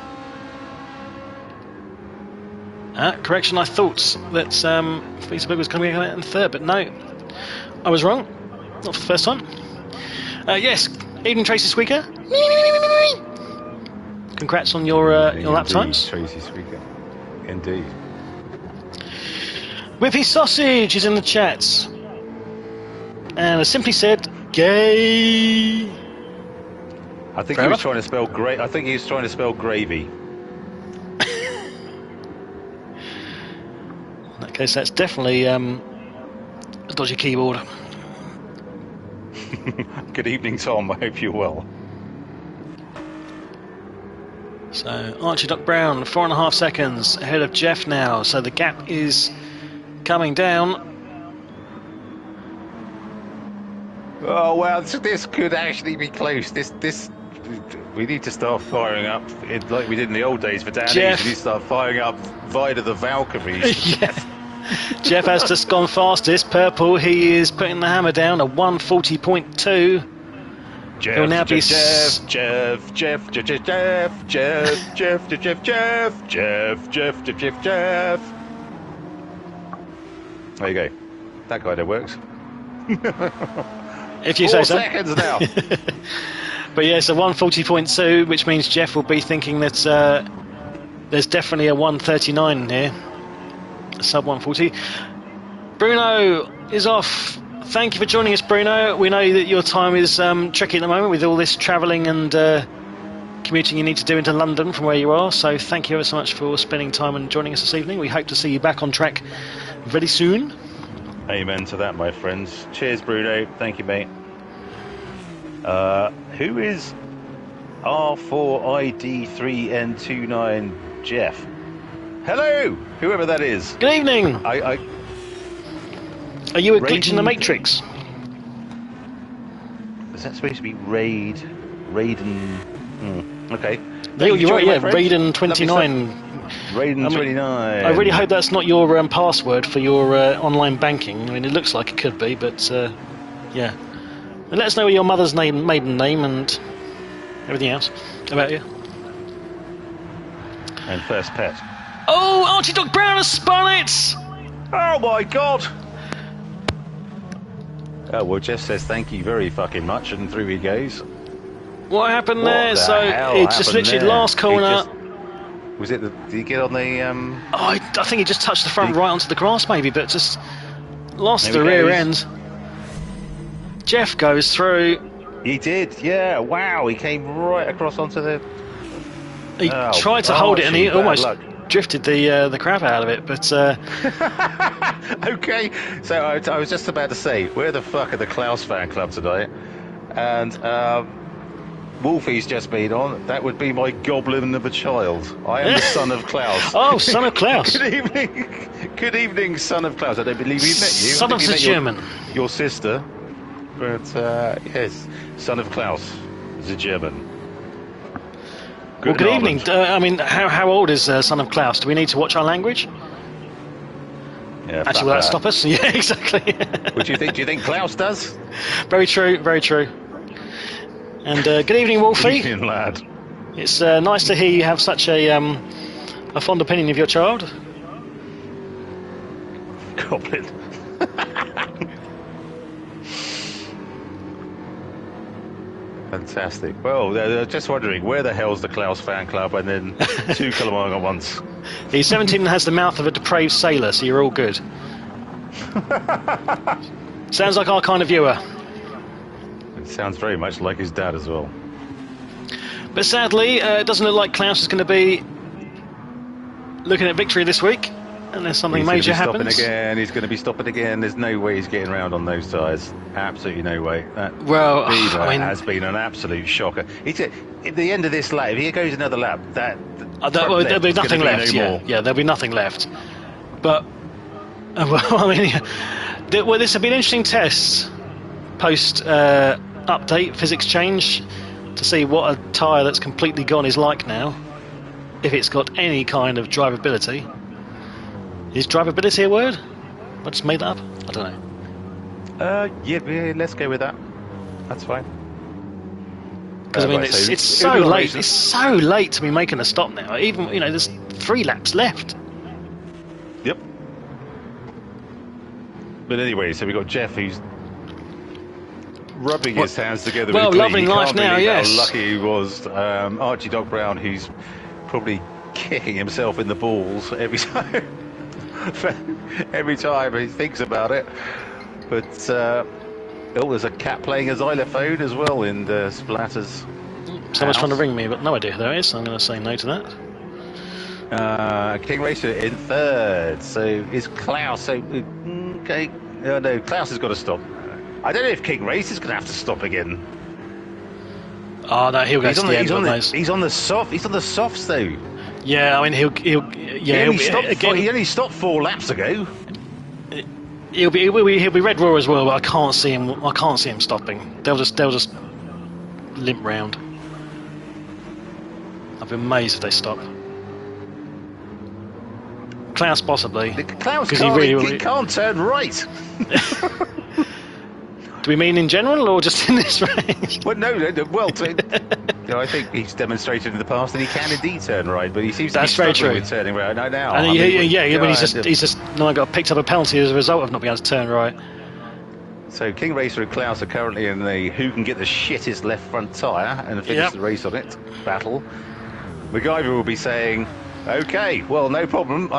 correction. I thought that Wiesenberg was coming out in 3rd, but no, I was wrong. Not for the first time. Yes, evening Tracy Squeaker. Congrats on your lap times. Tracy Squeaker. Indeed. Whippy Sausage is in the chat. And has simply said, gay. I think he was trying to spell gravy. In that case, that's definitely a dodgy keyboard. Good evening, Tom. I hope you're well. So Archie Duck Brown, 4.5 seconds ahead of Jeff now. So the gap is coming down. Oh well, this could actually be close. This we need to start firing up like we did in the old days for Danny. We need to start firing up via the Valkyries. Yes. Jeff has just gone fastest. Purple, he is putting the hammer down at 140.2. He'll now be Jeff. There you go. That kind of works. If you say so. 4 seconds now. But yeah, so 140.2, which means Jeff will be thinking that there's definitely a 139 here. Sub 140. Bruno is off. Thank you for joining us, Bruno. We know that your time is tricky at the moment with all this travelling and commuting you need to do into London from where you are. So thank you ever so much for spending time and joining us this evening. We hope to see you back on track very soon. Amen to that, my friends. Cheers, Bruno. Thank you, mate. Who is R4ID3N29 Jeff? Hello, whoever that is. Good evening. Are you a glitch in the Matrix? Is that supposed to be Raiden? Okay. You're right, yeah, Raiden29. Raiden29. I really hope that's not your password for your online banking. I mean, it looks like it could be, but yeah. And let us know your mother's maiden name and everything else about you. And first pet. Oh, Archie Duck Brown has spun it! Oh my god! Oh, well, Jeff says thank you very fucking much, and through he goes. What happened there? So it just literally last corner. Did he get on the? Oh, I think he just touched the front right onto the grass, maybe, but just lost the rear end. Jeff goes through. He did, yeah. Wow, he came right across onto the. He tried to hold it, and he almost drifted the crap out of it, but. Okay, so I was just about to say, where the fuck are the Klaus fan club tonight? And Wolfie's just been on. That would be my goblin of a child. I am the son of Klaus. Oh, son of Klaus. Good evening. Good evening, son of Klaus. I don't believe we met you. Son of the German. Your sister. But yes, son of Klaus, the German. Good evening. I mean, how old is son of Klaus? Do we need to watch our language? Yeah, actually, will that stop us? Yeah, exactly. What do you think? Do you think Klaus does? Very true, very true. And good evening, Wolfie. Evening, lad. It's nice to hear you have such a fond opinion of your child. Goblin. Fantastic. Well, they're just wondering where the hell's the Klaus fan club, and then two come along at once. He's 17 and has the mouth of a depraved sailor, so you're all good. Sounds like our kind of viewer. It sounds very much like his dad as well. But sadly, it doesn't look like Klaus is going to be looking at victory this week, unless something major happens. He's going to be stopping again. There's no way he's getting around on those tyres. Absolutely no way. That well, Beaver I mean, has been an absolute shocker. At the end of this lap, if he goes another lap, there'll be nothing left. Yeah, there'll be nothing left. But well, I mean, this have been interesting tests post update physics change to see what a tyre that's completely gone is like now, if it's got any kind of drivability. Is drivability a word? I just made that up. I don't know. Yeah, let's go with that. That's fine. Because I mean, it's so late. It's so late to be making a stop now. Even there's 3 laps left. Yep. But anyway, so we got Jeff, who's rubbing his hands together. Well, with loving life now. Yes. How lucky he was. Archie Doc Brown, who's probably kicking himself in the balls every time. Every time he thinks about it. But there's a cat playing a xylophone as well in the Splatter's Someone's trying to ring me, but no idea who that is, so I'm going to say no to that. King Racer in 3rd. So is Klaus. So okay, no, Klaus has got to stop. I don't know if King Racer's going to have to stop again. Oh no, he'll go to the end of those. He's on the softs though. Yeah, I mean he only stopped 4 laps ago. He'll be Red Raw as well, but I can't see him stopping. They'll just limp round. I'd be amazed if they stop. Klaus possibly. Klaus he can't turn right. Do we mean in general or just in this race? Well, no. Well, I think he's demonstrated in the past that he can indeed turn right, but he seems to be struggling with turning right now. And he's just now got picked up a penalty as a result of not being able to turn right. So King Racer and Klaus are currently in the who can get the shittest left front tyre and finish the race on it battle. MacGyver will be saying, "Okay, well, no problem."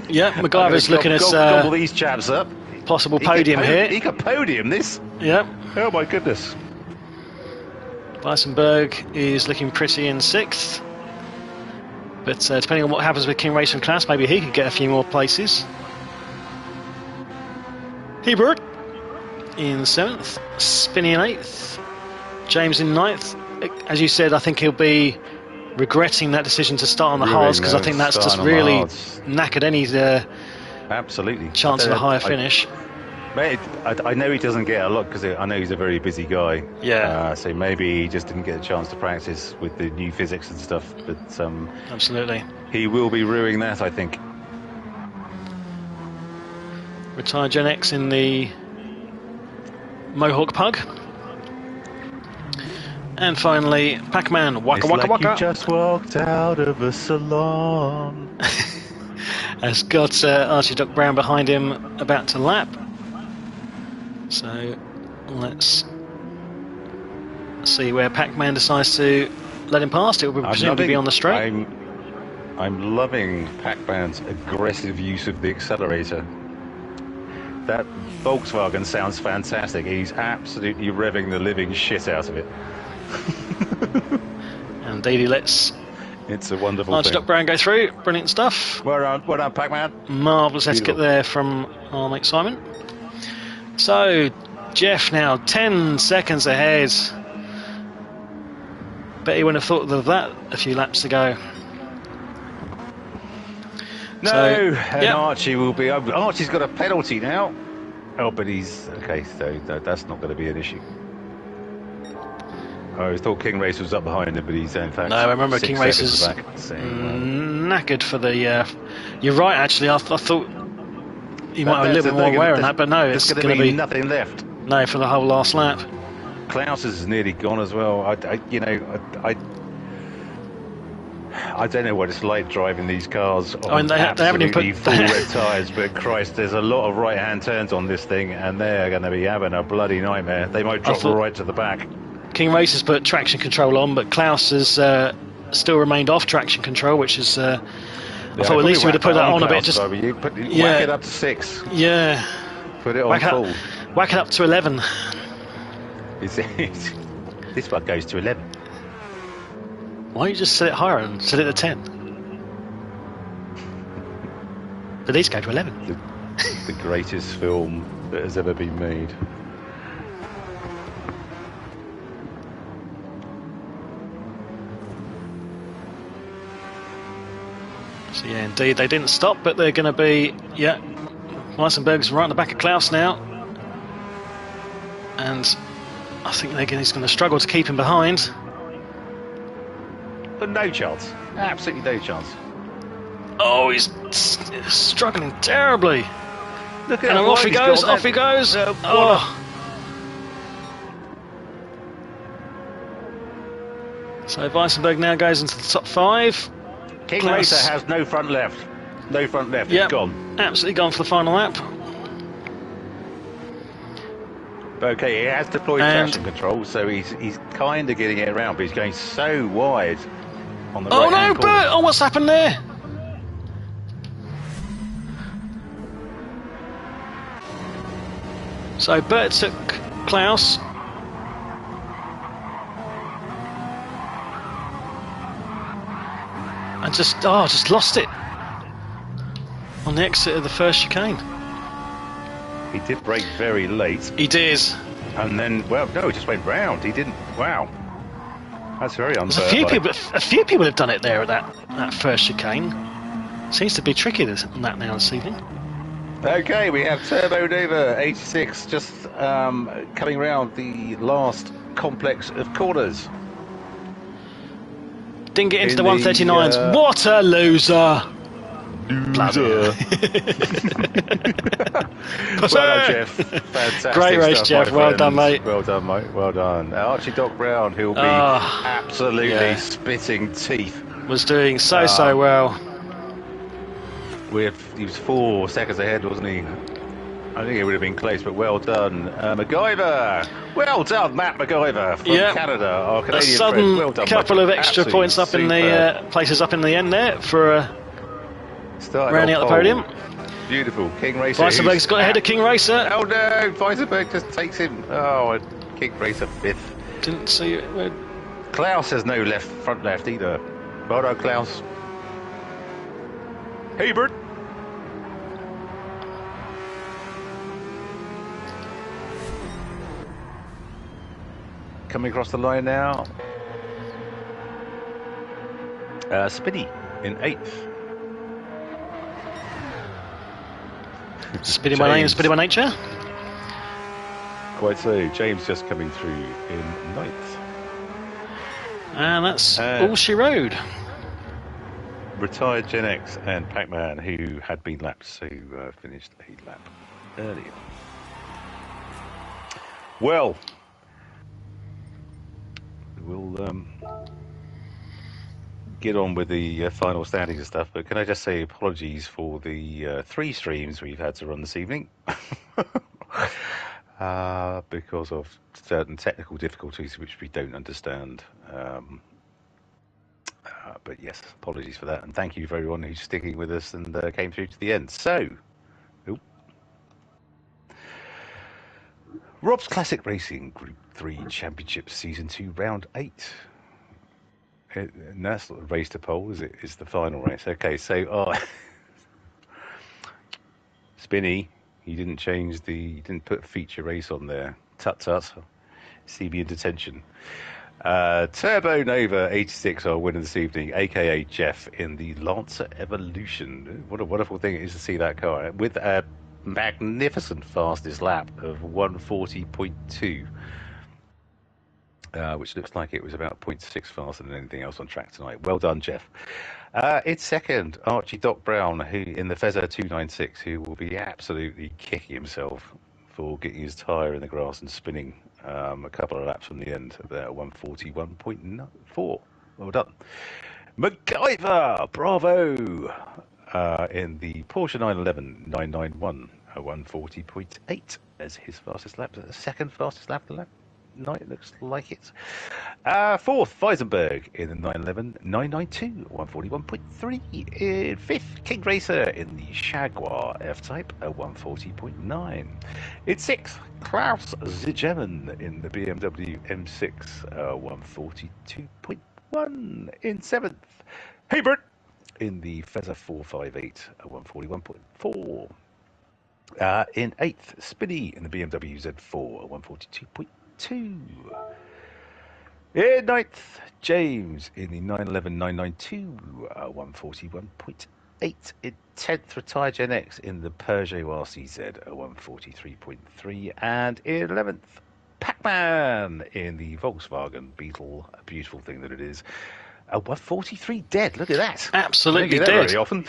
Yeah, MacGyver's looking at gobble these chaps up. Possible podium here. He could podium this. Yep. Oh my goodness. Weissenberg is looking pretty in 6th. But depending on what happens with King Racer and Klaus, maybe he could get a few more places. Hebert in 7th. Spinney in 8th. James in 9th. As you said, I think he'll be regretting that decision to start on the hards, because I think that's just really knackered any absolutely chance of a higher finish. Mate, I know he doesn't get a lot because I know he's a very busy guy. Yeah. So maybe he just didn't get a chance to practice with the new physics and stuff. But absolutely, he will be ruining that, I think. Retired Gen X in the Mohawk Pug. And finally, Pac-Man, waka waka waka. You just walked out of a salon. Has got Archie Doc Brown behind him, about to lap. So let's see where Pac-Man decides to let him past. It will presumably be on the straight. I'm loving Pac-Man's aggressive use of the accelerator. That Volkswagen sounds fantastic. He's absolutely revving the living shit out of it. And Didi lets it's a wonderful Archie thing. Doc Brown go through. Brilliant stuff. Well done, Pac-Man. Marvellous etiquette there from our mate Simon. So, Jeff now 10 seconds ahead. Bet he wouldn't have thought of that a few laps ago. No, so, and Archie will be... Archie's got a penalty now. Oh, but he's... Okay, so that's not going to be an issue. I thought King Racer was up behind him, but he's in fact... No, I remember King Racer's knackered for the... You're right, actually. I thought he might have a little bit more wear on that, but no, it's going to be nothing left. No, for the whole last lap. Klaus is nearly gone as well. I don't know what it's like driving these cars on mean, they haven't even absolutely put- full red tyres, but Christ, there's a lot of right-hand turns on this thing, and they're going to be having a bloody nightmare. They might drop thought- right to the back. King Racer's put traction control on, but Klaus has still remained off traction control, which is. I thought at least he would have put that on a bit. Just whack it up to 6. Yeah. Put it on full. Whack it up to 11. This one goes to 11. Why don't you just set it higher and set it to 10? But these go to 11. The greatest film that has ever been made. So yeah, indeed, they didn't stop, but they're going to be, yeah, Weissenberg's right in the back of Klaus now. And I think he's going to struggle to keep him behind. But no chance. Absolutely no chance. Oh, he's struggling terribly. Look at And off he goes, off he goes. Oh. So Weissenberg now goes into the top 5. King Klaus. Racer has no front left. No front left. Yep, It's gone. absolutely gone for the final lap. Okay, he has deployed And- traction control, so he's kind of getting it around, but he's going so wide on the Oh right no, hand corner. Bert! Oh, what's happened there? So Bert took Klaus. And just lost it on the exit of the first chicane. He did brake very late, He did. and then, well, no, he just went round. He didn't. Wow. That's very There's unfair. a few people have done it there at that first chicane. Seems to be tricky than that now this evening. Okay, we have Turbo Nova 86 just coming round the last complex of corners. Didn't get into In the 139s. the, What a loser! Loser. Well done, Jeff. Fantastic. Great race, stuff, Jeff. my Well done, friends. mate. Well done, mate. Well done. Archie Doc Brown, who'll be absolutely yeah. spitting teeth. Was doing so well. He was 4 seconds ahead, wasn't he? I think it would have been close, but well done. MacGyver! Well done, Matt MacGyver from Canada, our A Canadian sudden friend. Well done, couple mate. of extra Absolutely points up in the places up in the end there for Starting rounding out off the podium. pole. Beautiful. King Racer. Weissenberg's got ahead of King Racer. Oh no, Weissenberg just takes him. Oh, and King Racer 5th. Didn't see it. Klaus has no front left either. Well done, Klaus. Hey, Bert. Coming across the line now. Spinny in 8th. Spitting my name, spitting my nature. Quite so. James just coming through in 9th. And that's all she rode. Retired Gen X and Pac-Man, who had been lapped, so finished a lap earlier. Well, we'll get on with the final standings and stuff, but can I just say apologies for the 3 streams we've had to run this evening because of certain technical difficulties which we don't understand. But yes, apologies for that, and thank you for everyone who's sticking with us and came through to the end. So, Rob's Classic Racing Group 3 Championship Season 2 Round 8. And that's not a race to pole, is it? It's the final race. Okay, so Spinny, he didn't put feature race on there. Tut. See me in detention. Turbo Nova 86, our winner this evening, aka Jeff, in the Lancer Evolution. What a wonderful thing it is to see that car with a magnificent fastest lap of 140.2, which looks like it was about 0.6 faster than anything else on track tonight. Well done, Jeff. It's second, Archie Doc Brown, who in the Fezzer 296, who will be absolutely kicking himself for getting his tyre in the grass and spinning a couple of laps from the end at 141.4. Well done. MacGyver, bravo! In the Porsche 911 991, 140.8 as his fastest lap. The second fastest lap of the lap. No, it looks like it. Fourth, Weisenberg in the 911 992, 141.3. In fifth, King Racer in the Jaguar F-Type, 140.9. In sixth, Klaus Zigeman in the BMW M6, 142.1. In seventh, Hebert in the Fezzer 458, 141.4. In eighth, Spinny in the BMW Z4, 142.2. In ninth, James in the 911 992, 141.8. In 10th, Retired Gen X in the Peugeot RCZ, 143.3. And in 11th, Pac-Man in the Volkswagen Beetle, a beautiful thing that it is, 143 dead. Look at that. Absolutely dead. Very often.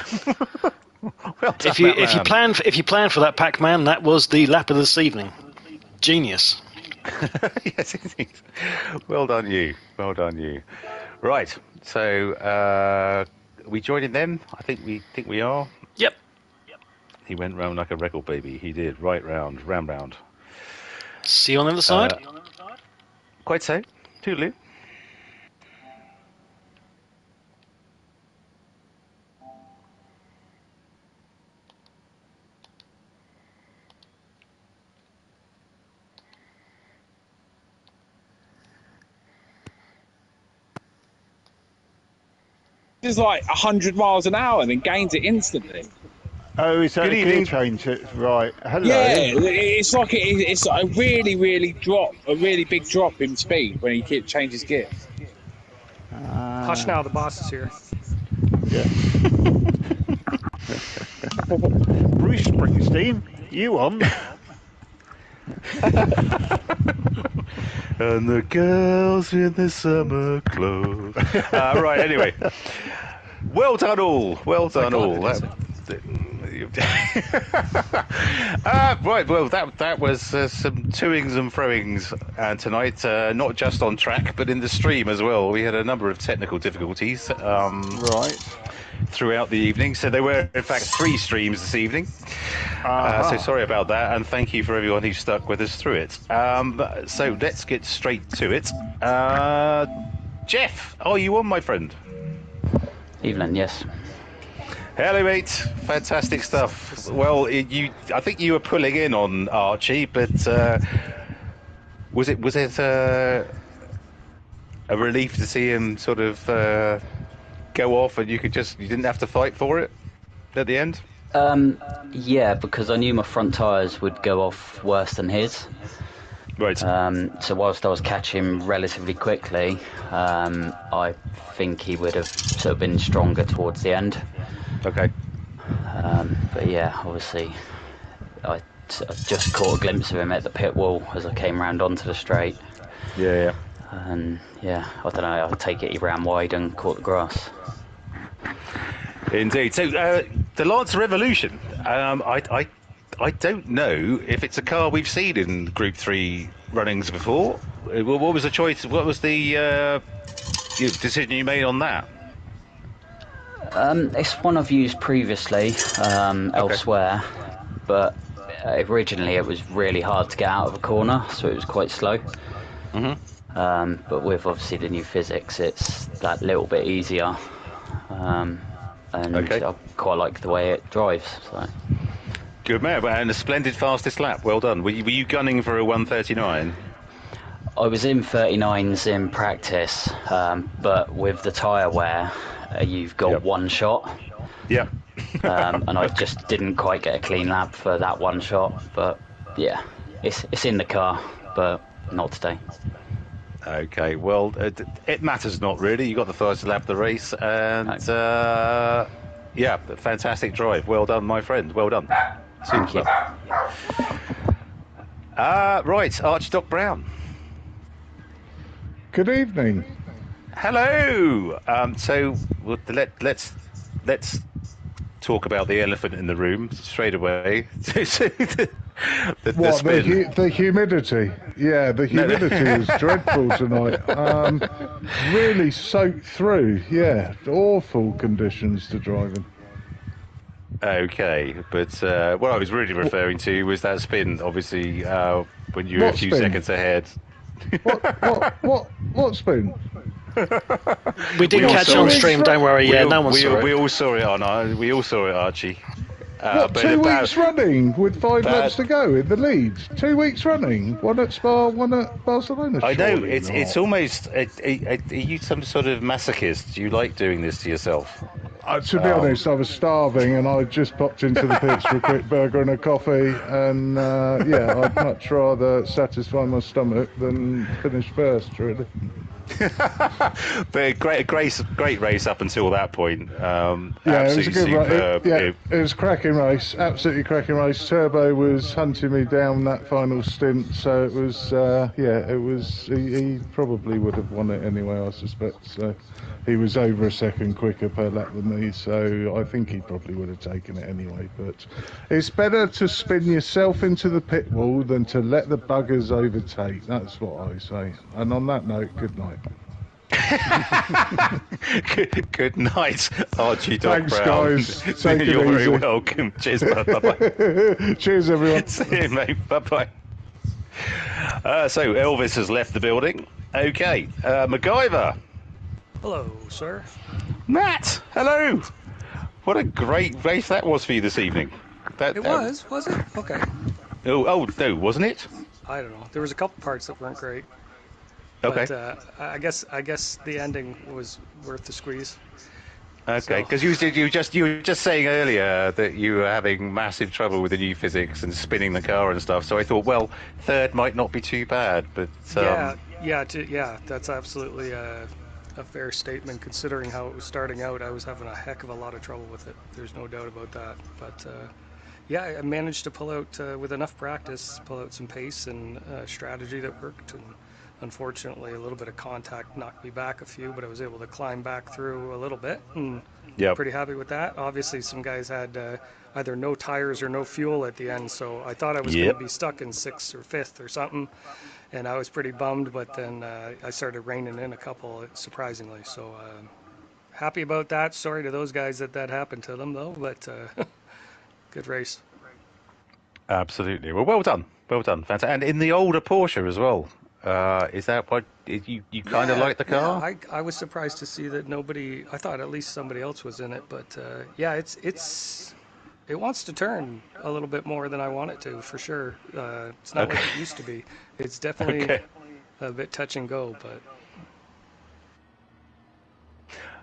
Well done, if you plan for that Pac-Man, that was the lap of this evening. Genius. Yes, indeed. Well done, you. Right. So, we joining them? I think we are. Yep. He went round like a record baby. He did. Right round. See you on the other side. Quite so. Toodaloo. Is like 100 miles an hour and then gains it instantly. Oh, is that Good a gear evening. change? Right. Hello. Yeah, it's like it's a really big drop in speed when he changes gear. Hush now, the boss is here. Yeah. Bruce Springsteen, you on? And the girls in the summer clothes. Right, anyway. Well done all. Right, well, that was some toings and froings tonight, not just on track, but in the stream as well. We had a number of technical difficulties Right. throughout the evening. So there were, in fact, 3 streams this evening. So sorry about that, and thank you for everyone who stuck with us through it. So let's get straight to it. Jeff, are you on, my friend? Evening, yes. Hello, mate. Fantastic stuff. Well, I think you were pulling in on Archie, but was it a relief to see him sort of go off, and you didn't have to fight for it at the end? Yeah, because I knew my front tyres would go off worse than his. Right. So whilst I was catching relatively quickly, I think he would have sort of been stronger towards the end. Okay. But yeah, obviously, I just caught a glimpse of him at the pit wall as I came round onto the straight. Yeah. And yeah, I don't know, I take it he ran wide and caught the grass. Indeed. So the Lancer Revolution, I don't know if it's a car we've seen in Group 3 runnings before. What was the choice? What was the decision you made on that? It's one I've used previously elsewhere, but originally it was really hard to get out of a corner, so it was quite slow. Mm-hmm. But with obviously the new physics, it's that little bit easier, and I quite like the way it drives. So. Good man, and a splendid fastest lap. Well done. Were you gunning for a 1:39? I was in 39s in practice, but with the tyre wear, you've got one shot. Yeah. And I just didn't quite get a clean lap for that one shot. But yeah, it's in the car, but not today. Okay, well, it matters not really. You got the first lap of the race, and yeah, fantastic drive. Well done, my friend. Well done. Thank you. Right, Archdoc Brown. Good evening. Hello. So let's talk about the elephant in the room straight away. the What, spin. the humidity? Yeah, the humidity was dreadful tonight. Really soaked through, yeah. Awful conditions to drive in. Okay, but what I was really referring to was that spin, obviously, when you were a What few spin? seconds ahead. What spoon? We didn't We all catch saw it on it. stream. Don't worry. Yeah, no one saw we it. all saw it we all saw it, Archie. What, but 2 about- weeks running with 5 bad- laps to go in the lead? 2 weeks running? One at Spa, one at Barcelona? I know, Surely it's not. almost... Are you some sort of masochist? Do you like doing this to yourself? To be honest, I was starving and I just popped into the pits for a quick burger and a coffee, and yeah, I'd much rather satisfy my stomach than finish first, really. But great race up until that point. Yeah, it was a good race. It was a cracking race, absolutely cracking race. Turbo was hunting me down that final stint, so it was, he probably would have won it anyway, I suspect. So he was over a second quicker per lap than me, so I think he probably would have taken it anyway. But it's better to spin yourself into the pit wall than to let the buggers overtake. That's what I say. And on that note, good night. Good night, Archie. Thanks, Brown. guys. Take it You're very easy. welcome. Cheers, bye bye. Cheers, everyone. See you, mate. Bye bye. So Elvis has left the building. Okay, MacGyver. Hello, sir. Matt, hello. What a great race that was for you this evening. It was it? Okay. Oh no, wasn't it? I don't know. There was a couple parts that weren't great. Okay. But I guess the ending was worth the squeeze. Okay, because you were just saying earlier that you were having massive trouble with the new physics and spinning the car and stuff. So I thought, well, third might not be too bad, but yeah, that's absolutely a fair statement considering how it was starting out. I was having a heck of a lot of trouble with it. There's no doubt about that. But yeah, I managed to pull out with enough practice, pull out some pace and strategy that worked. And unfortunately, a little bit of contact knocked me back a few, but I was able to climb back through a little bit, and pretty happy with that. Obviously, some guys had either no tires or no fuel at the end, so I thought I was going to be stuck in 6th or 5th or something, and I was pretty bummed, but then I started reining in a couple, surprisingly, so happy about that. Sorry to those guys that happened to them, though, but good race. Absolutely. Well done. Fantastic. And in the older Porsche as well. Is that what you kind of like the car? Yeah, I was surprised to see that nobody. I thought at least somebody else was in it, but yeah, it wants to turn a little bit more than I want it to, for sure. It's not like it used to be. It's definitely a bit touch and go, but.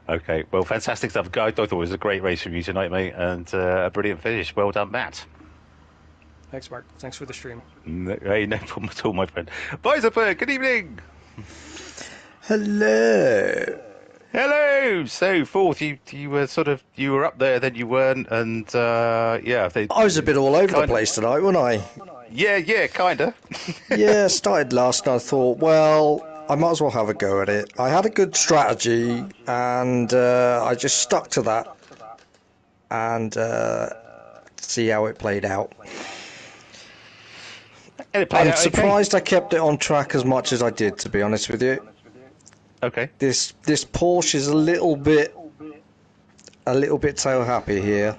Okay, well, fantastic stuff. I thought it was a great race from you tonight, mate, and a brilliant finish. Well done, Matt. Thanks, Mark. Thanks for the stream. No problem at all, my friend. Weiserberg, good evening. Hello. So, fourth, you were up there, then you weren't, and I was a bit all over the place tonight, wasn't I? Yeah, kinda. Yeah, started last, and I thought, well, I might as well have a go at it. I had a good strategy, and I just stuck to that, and see how it played out. I'm surprised I kept it on track as much as I did, to be honest with you. Okay. This Porsche is a little bit tail happy here.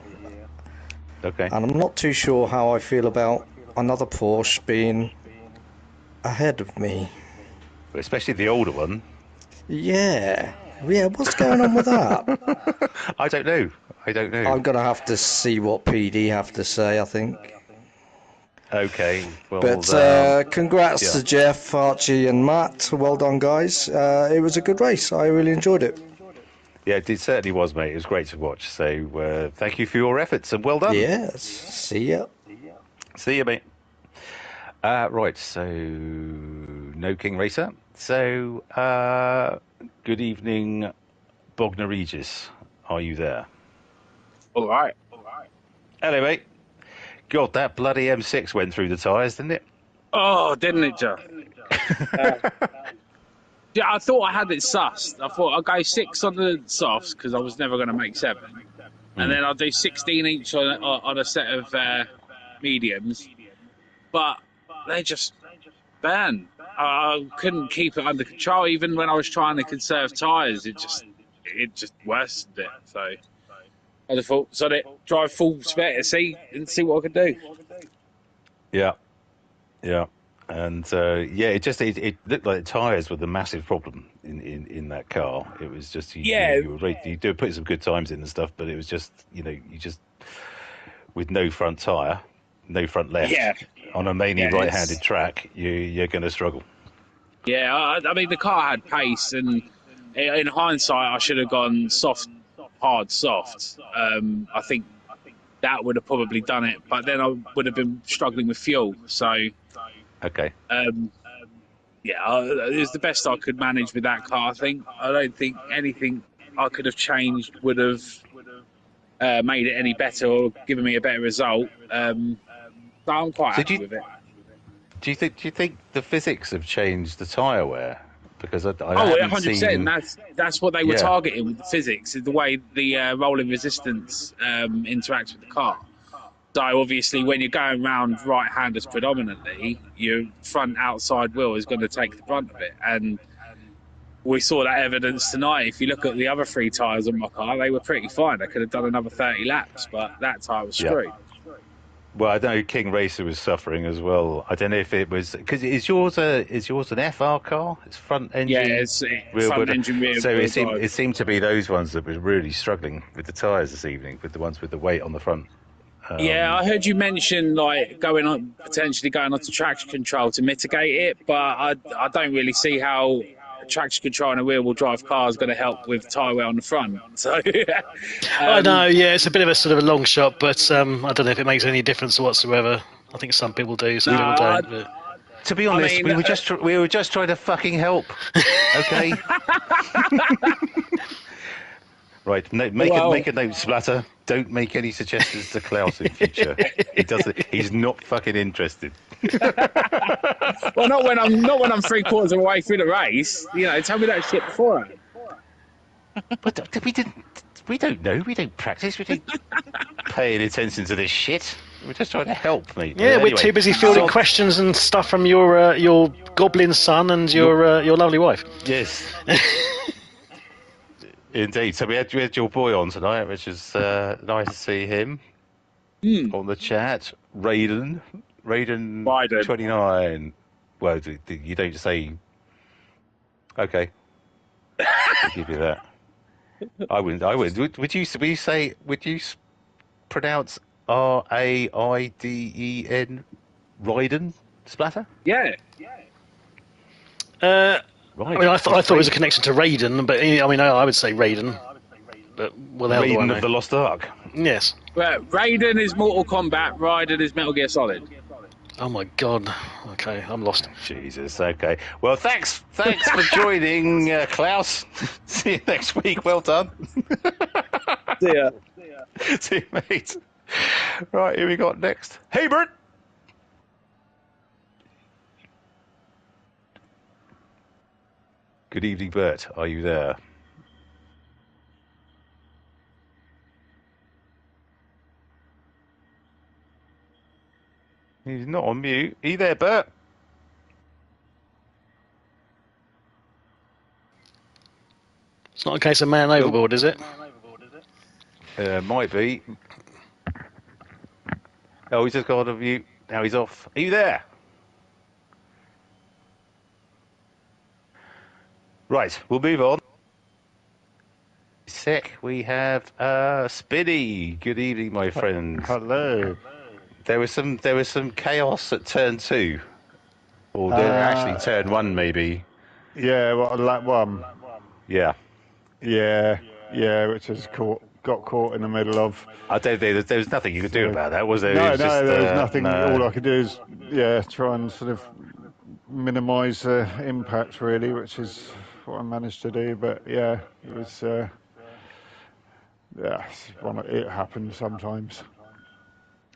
Okay. And I'm not too sure how I feel about another Porsche being ahead of me. Especially the older one. Yeah, what's going on with that? I don't know. I'm going to have to see what PD have to say, I think. Okay, well, but congrats to Jeff, Archie and Matt. Well done, guys. It was a good race. I really enjoyed it. Yeah, it certainly was, mate. It was great to watch. So thank you for your efforts and well done. Yes, see ya. See ya, mate. Right, so no King Racer. So good evening, Bognor Regis. Are you there? All right. Hello, mate. God, that bloody M6 went through the tyres, didn't it? Oh, didn't it, Joe? Yeah, I thought I had it sussed. I thought I'd go 6 on the softs because I was never going to make 7. and then I'll do 16 each on a set of mediums. But they just burn. I couldn't keep it under control. Even when I was trying to conserve tyres, it just worsened it. So I just thought, so that drive full spec and see what I could do. Yeah, yeah, and it looked like the tyres were the massive problem in that car. It was just you were ready, you put some good times in and stuff, but it was just you just with no front tyre, no front left on a mainly right-handed track, you're going to struggle. Yeah, I mean the car had pace, and in hindsight, I should have gone soft, hard, soft. I think that would have probably done it, but then I would have been struggling with fuel. So, okay. It was the best I could manage with that car. I don't think anything I could have changed would have made it any better or given me a better result. So I'm quite happy with it. Do you think the physics have changed the tyre wear? Because I 100%. That's what they were targeting with the physics, the way the rolling resistance interacts with the car. So obviously, when you're going round right-handers predominantly, your front outside wheel is going to take the brunt of it, and we saw that evidence tonight. If you look at the other 3 tyres on my car, they were pretty fine. They could have done another 30 laps, but that tyre was screwed. Well, I know King Racer was suffering as well. I don't know if it was because is yours an FR car? It's front engine. Yeah, it's front engine rear. So it seemed to be those ones that were really struggling with the tyres this evening, with the ones with the weight on the front. I heard you mention potentially going onto traction control to mitigate it, but I don't really see how traction control in a rear-wheel drive car is going to help with tyre wear on the front. So I know, it's a bit of a sort of a long shot, but I don't know if it makes any difference whatsoever. I think some people do, some people don't. But... To be honest, we were just trying to fucking help. Okay. Right, make a note, Splatter. Don't make any suggestions to Klaus in future. He's not fucking interested. Well, not when I'm 3/4 of the way through the race. Tell me that shit beforehand. But we don't know. We don't practice. We don't pay any attention to this shit. We're just trying to help, mate. Yeah, anyway, we're too busy fielding questions and stuff from your goblin son and your lovely wife. Yes. Indeed. So we had your boy on tonight, which is nice to see him on the chat. Raiden 29. Well, you don't say. Okay, I'll give you that. I wouldn't. Would you pronounce Raiden Raiden Splatter? Yeah. Right. I mean, I thought it was a connection to Raiden, but I mean, I would say Raiden. But Raiden of the Lost Ark. Yes. Well, Raiden is Mortal Kombat. Raiden is Metal Gear Solid. Oh my God. Okay, I'm lost. Jesus. Okay. Well, thanks for joining, Klaus. See you next week. Well done. See ya. See you, mate. Right, here we got next. Hey, Bert. Good evening, Bert. Are you there? He's not on mute. Are you there, Bert? It's not a case of man overboard, is it? Might be. Oh, he's just gone on mute. Now he's off. Are you there? Right, we'll move on. Sec, we have Spinny. Good evening, my friend. Hello. There was some chaos at turn 2, or actually turn 1 maybe. Yeah, lap 1. Yeah, which has got caught in the middle of. I don't think there was nothing you could do about that, was there? No, there was nothing. No. All I could do is try and sort of minimise the impact, really, which is what I managed to do. But it was it happens sometimes.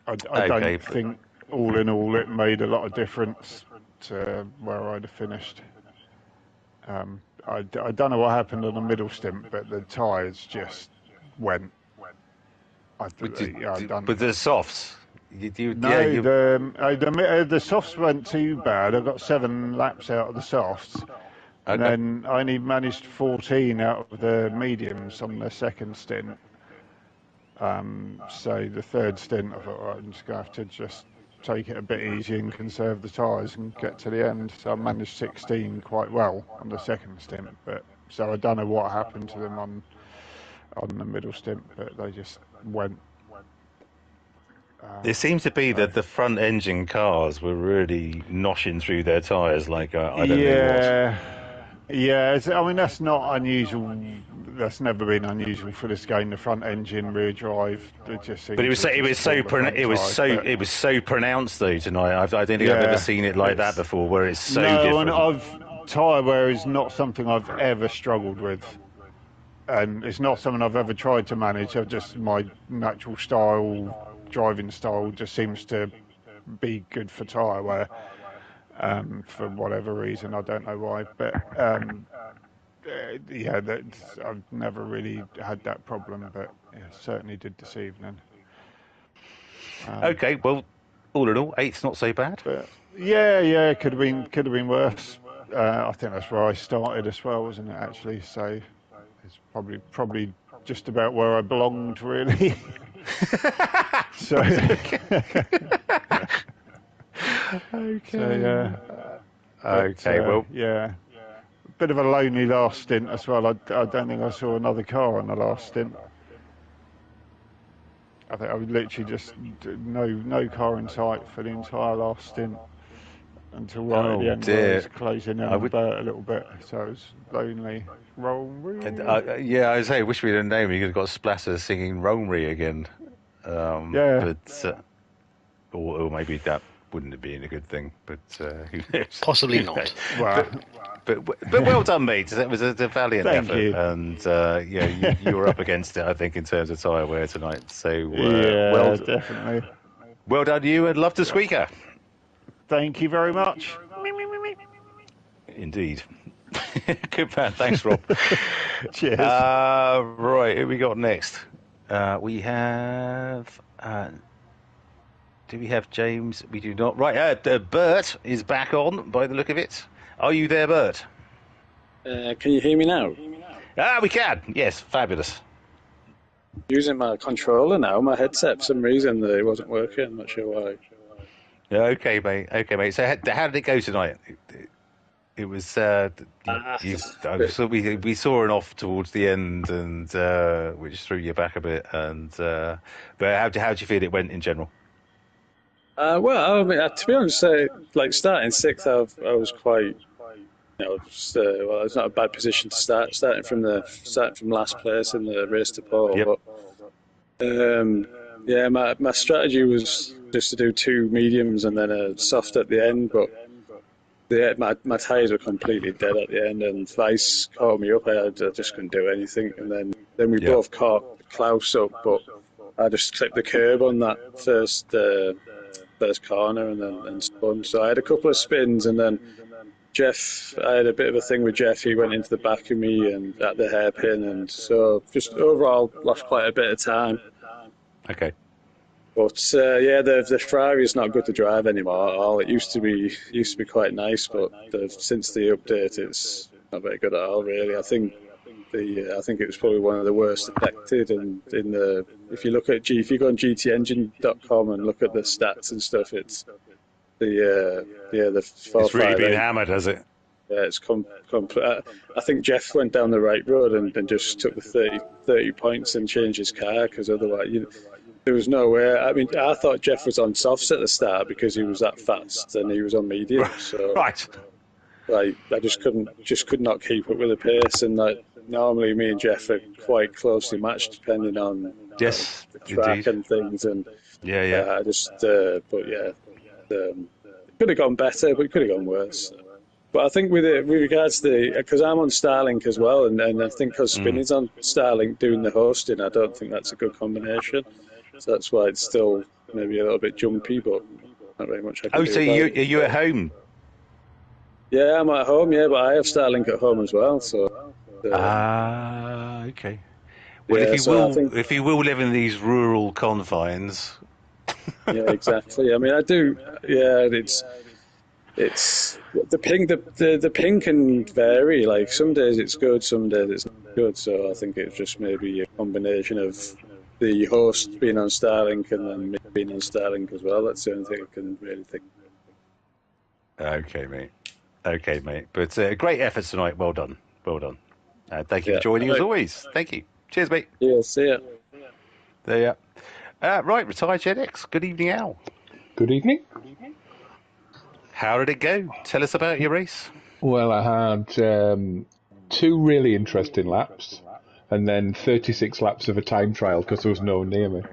I don't think all in all it made a lot of difference to where I'd have finished. I don't know what happened on the middle stint, but the tyres just went. I've done. With the softs? The softs weren't too bad. I got 7 laps out of the softs. And then I only managed 14 out of the mediums on the second stint. So the third stint, I thought, right, I'm just going to have to just take it a bit easy and conserve the tyres and get to the end. So I managed 16 quite well on the second stint. So I don't know what happened to them on the middle stint, but they just went. It seems to be that the front engine cars were really noshing through their tyres like I don't know what. Yeah, I mean that's not unusual. That's never been unusual for this game. The front engine, rear drive. But it was so pronounced though tonight. I don't think I've ever seen it like that before, where it's so different. And tyre wear is not something I've ever struggled with, and it's not something I've ever tried to manage. My natural driving style just seems to be good for tyre wear. For whatever reason, I don't know why, but I've never really had that problem, but certainly did this evening. Okay, well, all in all, 8's not so bad. But it could have been worse. I think that's where I started as well, wasn't it? Actually, so it's probably just about where I belonged, really. So. Okay. A bit of a lonely last stint as well. I don't think I saw another car on the last stint. I think I was literally just no car in sight for the entire last stint until right at the end where I was closing in on Bert a little bit. So it was lonely. Rollry. I wish we'd have known. We could have got Splatter singing Rollry again. But or maybe that wouldn't have been a good thing, but who knows? Possibly not. But well done, mate. That was a valiant effort, you. And you were up against it, I think, in terms of tyre wear tonight. So definitely. Well done, you, and love to Squeaker. Thank you very much. Indeed. Good man. Thanks, Rob. Cheers. Right, who we got next? We have. Do we have James? We do not. Right, Bert is back on by the look of it. Are you there, Bert? Can you hear me now? We can. Yes, fabulous. Using my controller now. My headset, for some reason, it wasn't working. I'm not sure why. Okay, mate. So how did it go tonight? It was. We saw an off towards the end, and which threw you back a bit. And but how do you feel it went in general? Well, I mean, to be honest, starting 6th, I was quite, it's not a bad position to start. Starting from last place in the race to pole. Yep. But my strategy was just to do 2 mediums and then a soft at the end. But my tyres were completely dead at the end, and Vice caught me up. I just couldn't do anything, and then we both caught Klaus up, but I just clipped the curb on that first corner and then spun. So I had a couple of spins, and then I had a bit of a thing with Jeff. He went into the back of me and at the hairpin, and so just overall lost quite a bit of time. Okay. But the Ferrari is not good to drive anymore at all. It used to be quite nice, but since the update, it's not very good at all, really. I think it was probably one of the worst affected, and if you look at if you go on gtengine.com and look at the stats and stuff, it's the 4, it's really been hammered, has it? Yeah, it's I think Jeff went down the right road and just took the 30 points and changed his car, because otherwise there was no way. I mean, I thought Jeff was on softs at the start because he was that fast, and he was on medium. So right. I just could not keep up with the pace, and normally me and Jeff are quite closely matched depending on the track and things, and could have gone better, but it could have gone worse. But I think with regards to because I'm on Starlink as well, and I think because Spinney's on Starlink doing the hosting, I don't think that's a good combination. So that's why it's still maybe a little bit jumpy, but not very much I can do so are you at home? Yeah, I'm at home, but I have Starlink at home as well. So. Okay. Well, if you will live in these rural confines. Yeah, exactly. I mean, I do. Yeah, it's the ping. The ping can vary. Like some days it's good, some days it's not good. So I think it's just maybe a combination of the host being on Starlink and then me being on Starlink as well. That's the only thing I can really think. Okay, mate. But great effort tonight. Well done. Thank you for joining as always. Thank you. Cheers, mate. Yeah, see ya. There you are. Right, Retired Gen X. Good evening, Al. Good evening. How did it go? Tell us about your race. Well, I had 2 really interesting laps, and then 36 laps of a time trial because there was no one near me.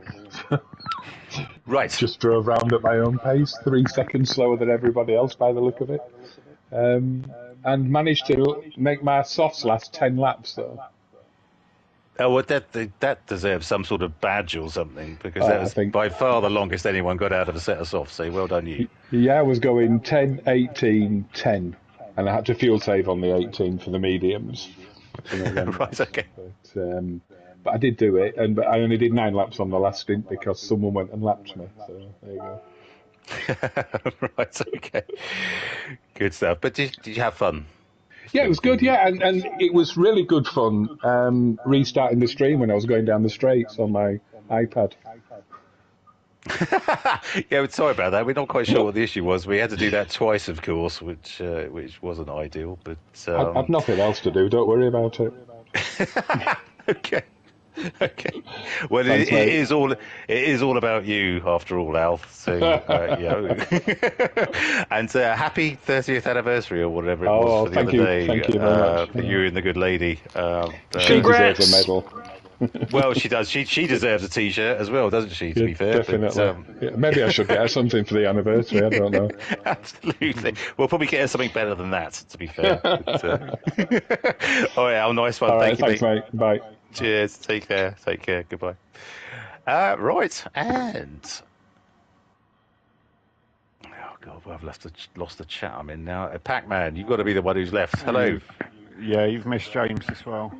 Right. Just drove round at my own pace, 3 seconds slower than everybody else by the look of it, and managed to make my softs last 10 laps though. Oh, well, that deserves some sort of badge or something, because that was by far the longest anyone got out of a set of softs, so well done you. Yeah, I was going 10, 18, 10, and I had to fuel save on the 18 for the mediums. Right, okay. But I did do it, but I only did 9 laps on the last stint because someone went and lapped me, so there you go. Right, okay. Good stuff. But did you have fun? Yeah, it was good, yeah, and it was really good fun restarting the stream when I was going down the straights on my iPad. Yeah, sorry about that. We're not quite sure what the issue was. We had to do that twice, of course, which wasn't ideal. But I've nothing else to do. Don't worry about it. Okay. Well, thanks, it is all about you after all, Alf. So and happy 30th anniversary or whatever it was for the other day. Thank you very much. For you and the good lady. She deserves a medal. Well, she does. She deserves a T-shirt as well, doesn't she? To be fair, definitely. But, maybe I should get her something for the anniversary. I don't know. Absolutely. We'll probably get her something better than that. To be fair. But, all right, Al, nice one. All right, thanks, mate. Bye. Cheers. Take care. Goodbye. Right, and oh god, well, I've lost the chat I'm in now. Pac-Man, you've got to be the one who's left. Hello. Yeah, you've missed James as well.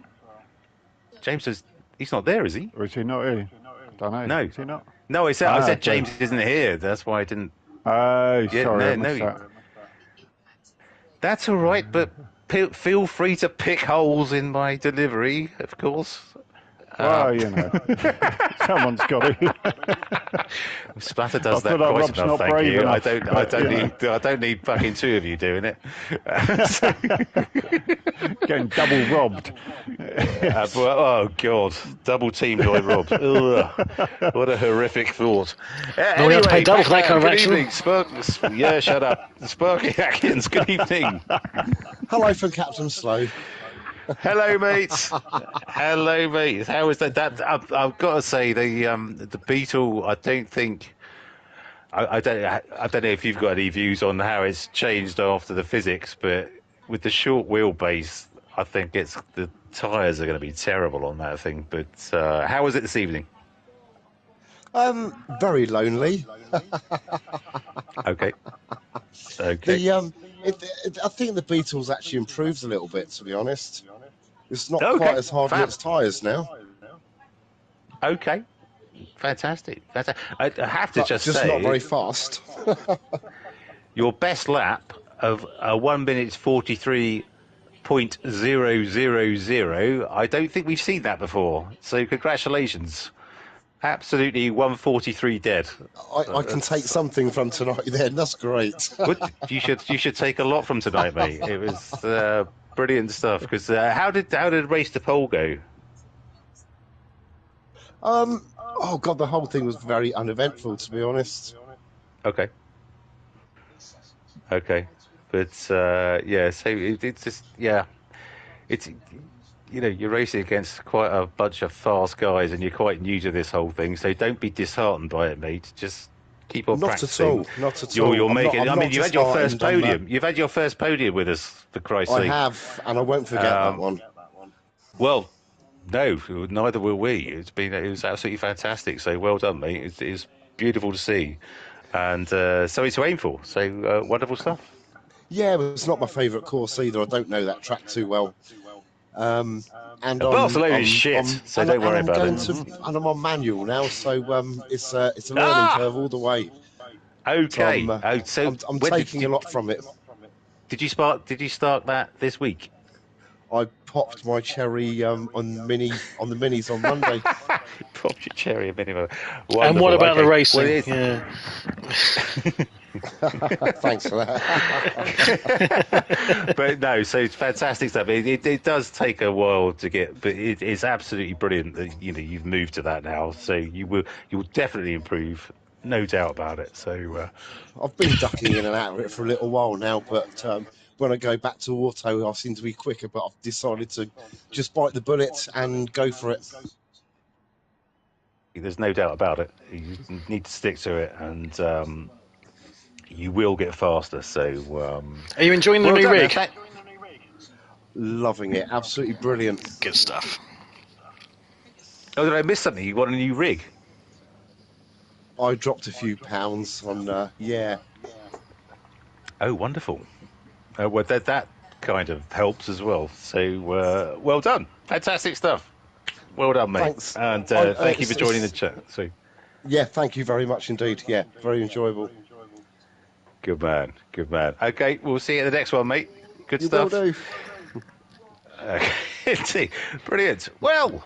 James says he's not there, is he? Or is he not here? Don't know. No. Is he not? No, I said James isn't here. That's why I didn't. Oh, sorry. No. That's all right, but feel free to pick holes in my delivery, of course. Well, someone's got to. Splatter does that quite enough, thank you. I don't need fucking 2 of you doing it. Getting double robbed. Oh god, double teamed by robbed. Ugh, what a horrific thought. Anyway, we have to pay double for that kind of action. Yeah, shut up. Sparky Atkins, good evening. Hello from Captain Slow. Hello, mate. How is that? I've got to say the Beetle. I don't think. I don't know if you've got any views on how it's changed after the physics, but with the short wheelbase, I think the tyres are going to be terrible on that thing. But how was it this evening? Very lonely. Okay. I think the Beetle's actually improved a little bit, to be honest. It's not quite as hard on its tyres now. Okay. Fantastic. I have to just say... Just not very fast. Your best lap of 1 minute 43.000, I don't think we've seen that before. So congratulations. Absolutely 143 dead. I can take something from tonight then. That's great. You should take a lot from tonight, mate. It was brilliant stuff. Because how did Race to Pole go? Oh god, the whole thing was very uneventful, to be honest. Okay, but so it's just it's you're racing against quite a bunch of fast guys, and you're quite new to this whole thing. So don't be disheartened by it, mate. Just keep on practicing. Not at all. You're making. You've had your first podium. You've had your first podium with us, for Christ's sake. I have, and I won't forget that one. Well, no, neither will we. It was absolutely fantastic. So well done, mate. It's beautiful to see, and something to aim for. So wonderful stuff. Yeah, but it's not my favourite course either. I don't know that track too well. And Barcelona is shit, so don't worry about it. And I'm on manual now, so it's a learning curve all the way. Okay. So I'm taking a lot from it. Did you start that this week? I popped my cherry on the minis on Monday. Popped your cherry a minute. Wonderful. And what about the racing? Well, yeah. Thanks for that. But no, so it's fantastic stuff. It does take a while to get, but it's absolutely brilliant that you've moved to that now. So you'll definitely improve, no doubt about it. So I've been ducking in and out of it for a little while now, but when I go back to auto, I seem to be quicker. But I've decided to just bite the bullet and go for it. There's no doubt about it. You need to stick to it, and you will get faster. So, are you enjoying the new rig? Loving it, absolutely brilliant. Good stuff. Oh, did I miss something? You want a new rig? I dropped a few pounds on, yeah. Oh, wonderful. Well, that kind of helps as well. So, well done. Fantastic stuff. Well done, mate. Thanks. And thank you for joining the chat. So, yeah, thank you very much indeed. Yeah, very enjoyable. Good man. Good man. Okay, we'll see you at the next one, mate. Good stuff. Will do. Okay. Brilliant. Well,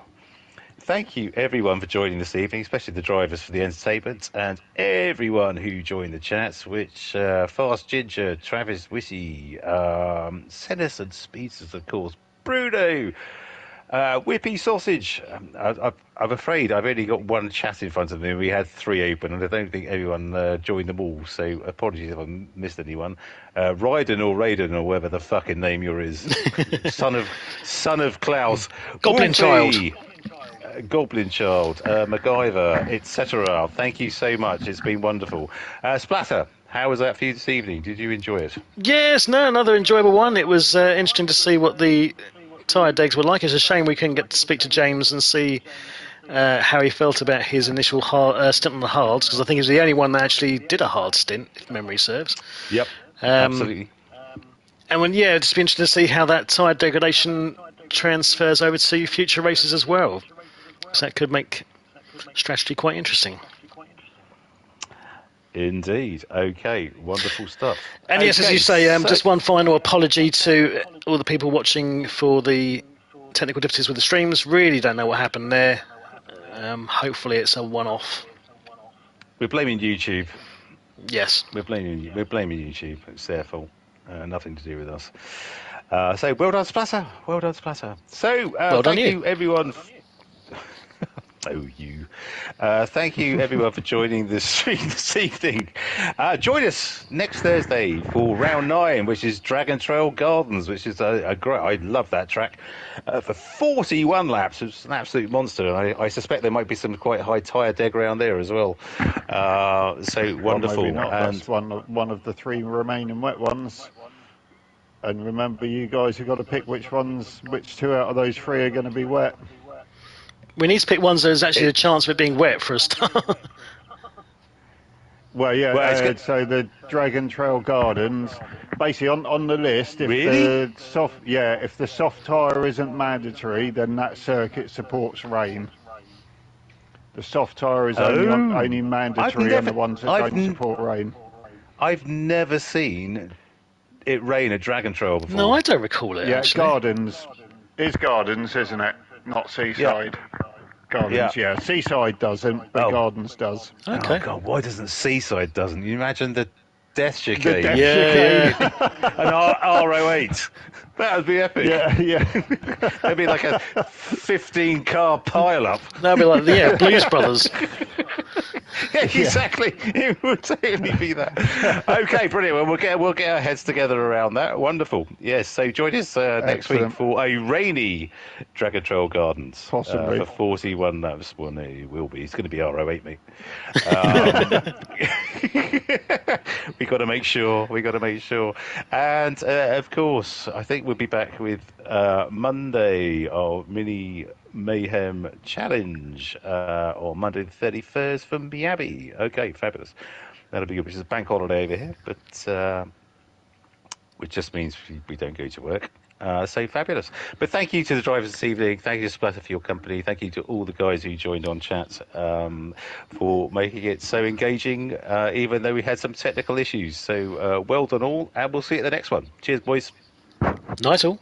thank you everyone for joining this evening, especially the drivers for the entertainment, and everyone who joined the chats, which Fast Ginger, Travis Wissy, Senis and Speedsters, of course, Bruno, Whippy Sausage. I'm afraid I've only got one chat in front of me. We had 3 open, and I don't think everyone joined them all. So apologies if I missed anyone. Raiden or whatever the fucking name yours is, son of Klaus, Goblin Child, Goblin Child, MacGyver, etc. Thank you so much. It's been wonderful. Splatter, how was that for you this evening? Did you enjoy it? Yes, another enjoyable one. It was interesting to see what the tyre degs were like. It's a shame we couldn't get to speak to James and see how he felt about his initial stint on the hards, because I think he was the only one that actually did a hard stint, if memory serves. Yep, absolutely. And it'd just be interesting to see how that tyre degradation transfers over to future races as well. So that could make strategy quite interesting. Indeed. Okay. Wonderful stuff. And yes, as you say, just one final apology to all the people watching for the technical difficulties with the streams. Really don't know what happened there. Hopefully it's a one-off. We're blaming YouTube. Yes. We're blaming YouTube. It's their fault. Nothing to do with us. So well done, Splatter. Well done, Splatter. So thank you everyone. Thank you everyone for joining the stream this evening. Join us next Thursday for round 9, which is Dragon Trail Gardens, which is a great, I love that track, for 41 laps. It's an absolute monster, and I suspect there might be some quite high tyre deg around there as well. So wonderful. Maybe not. That's one of the 3 remaining wet ones. And remember, you guys have got to pick which 2 out of those 3 are going to be wet. We need to pick ones there's actually a chance of it being wet for a start. Well, yeah. So the Dragon Trail Gardens, basically on the list, if the soft tyre isn't mandatory, then that circuit supports rain. The soft tyre is only mandatory on the ones that don't support rain. I've never seen it rain at Dragon Trail before. No, I don't recall it. Yeah, actually. Gardens. It's Gardens, isn't it? Not Seaside. Yeah. Gardens, yeah. Seaside doesn't, but Gardens does. Okay. Oh, God, why doesn't Seaside doesn't? You imagine the death chicane. Yeah. An R8. That would be epic. Yeah. It'd be like a 15-car pile-up. That'd be like, Blues Brothers. Yeah, exactly. It would totally be that. Okay, brilliant. Well, we'll get our heads together around that. Wonderful. Yes. So join us next week for a rainy Dragon Trail Gardens. Possibly for 41 laps. Well, no, it will be. It's going to be R8, mate. We got to make sure. And of course, I think we'll be back with Monday of Mini Mayhem Challenge on Monday the 31st from Miami. Okay, fabulous. That'll be good, which is a bank holiday over here, but which just means we don't go to work. So fabulous. But thank you to the drivers this evening. Thank you to Splatter for your company. Thank you to all the guys who joined on chat for making it so engaging, even though we had some technical issues. So well done all, and we'll see you at the next one. Cheers, boys. Nice all.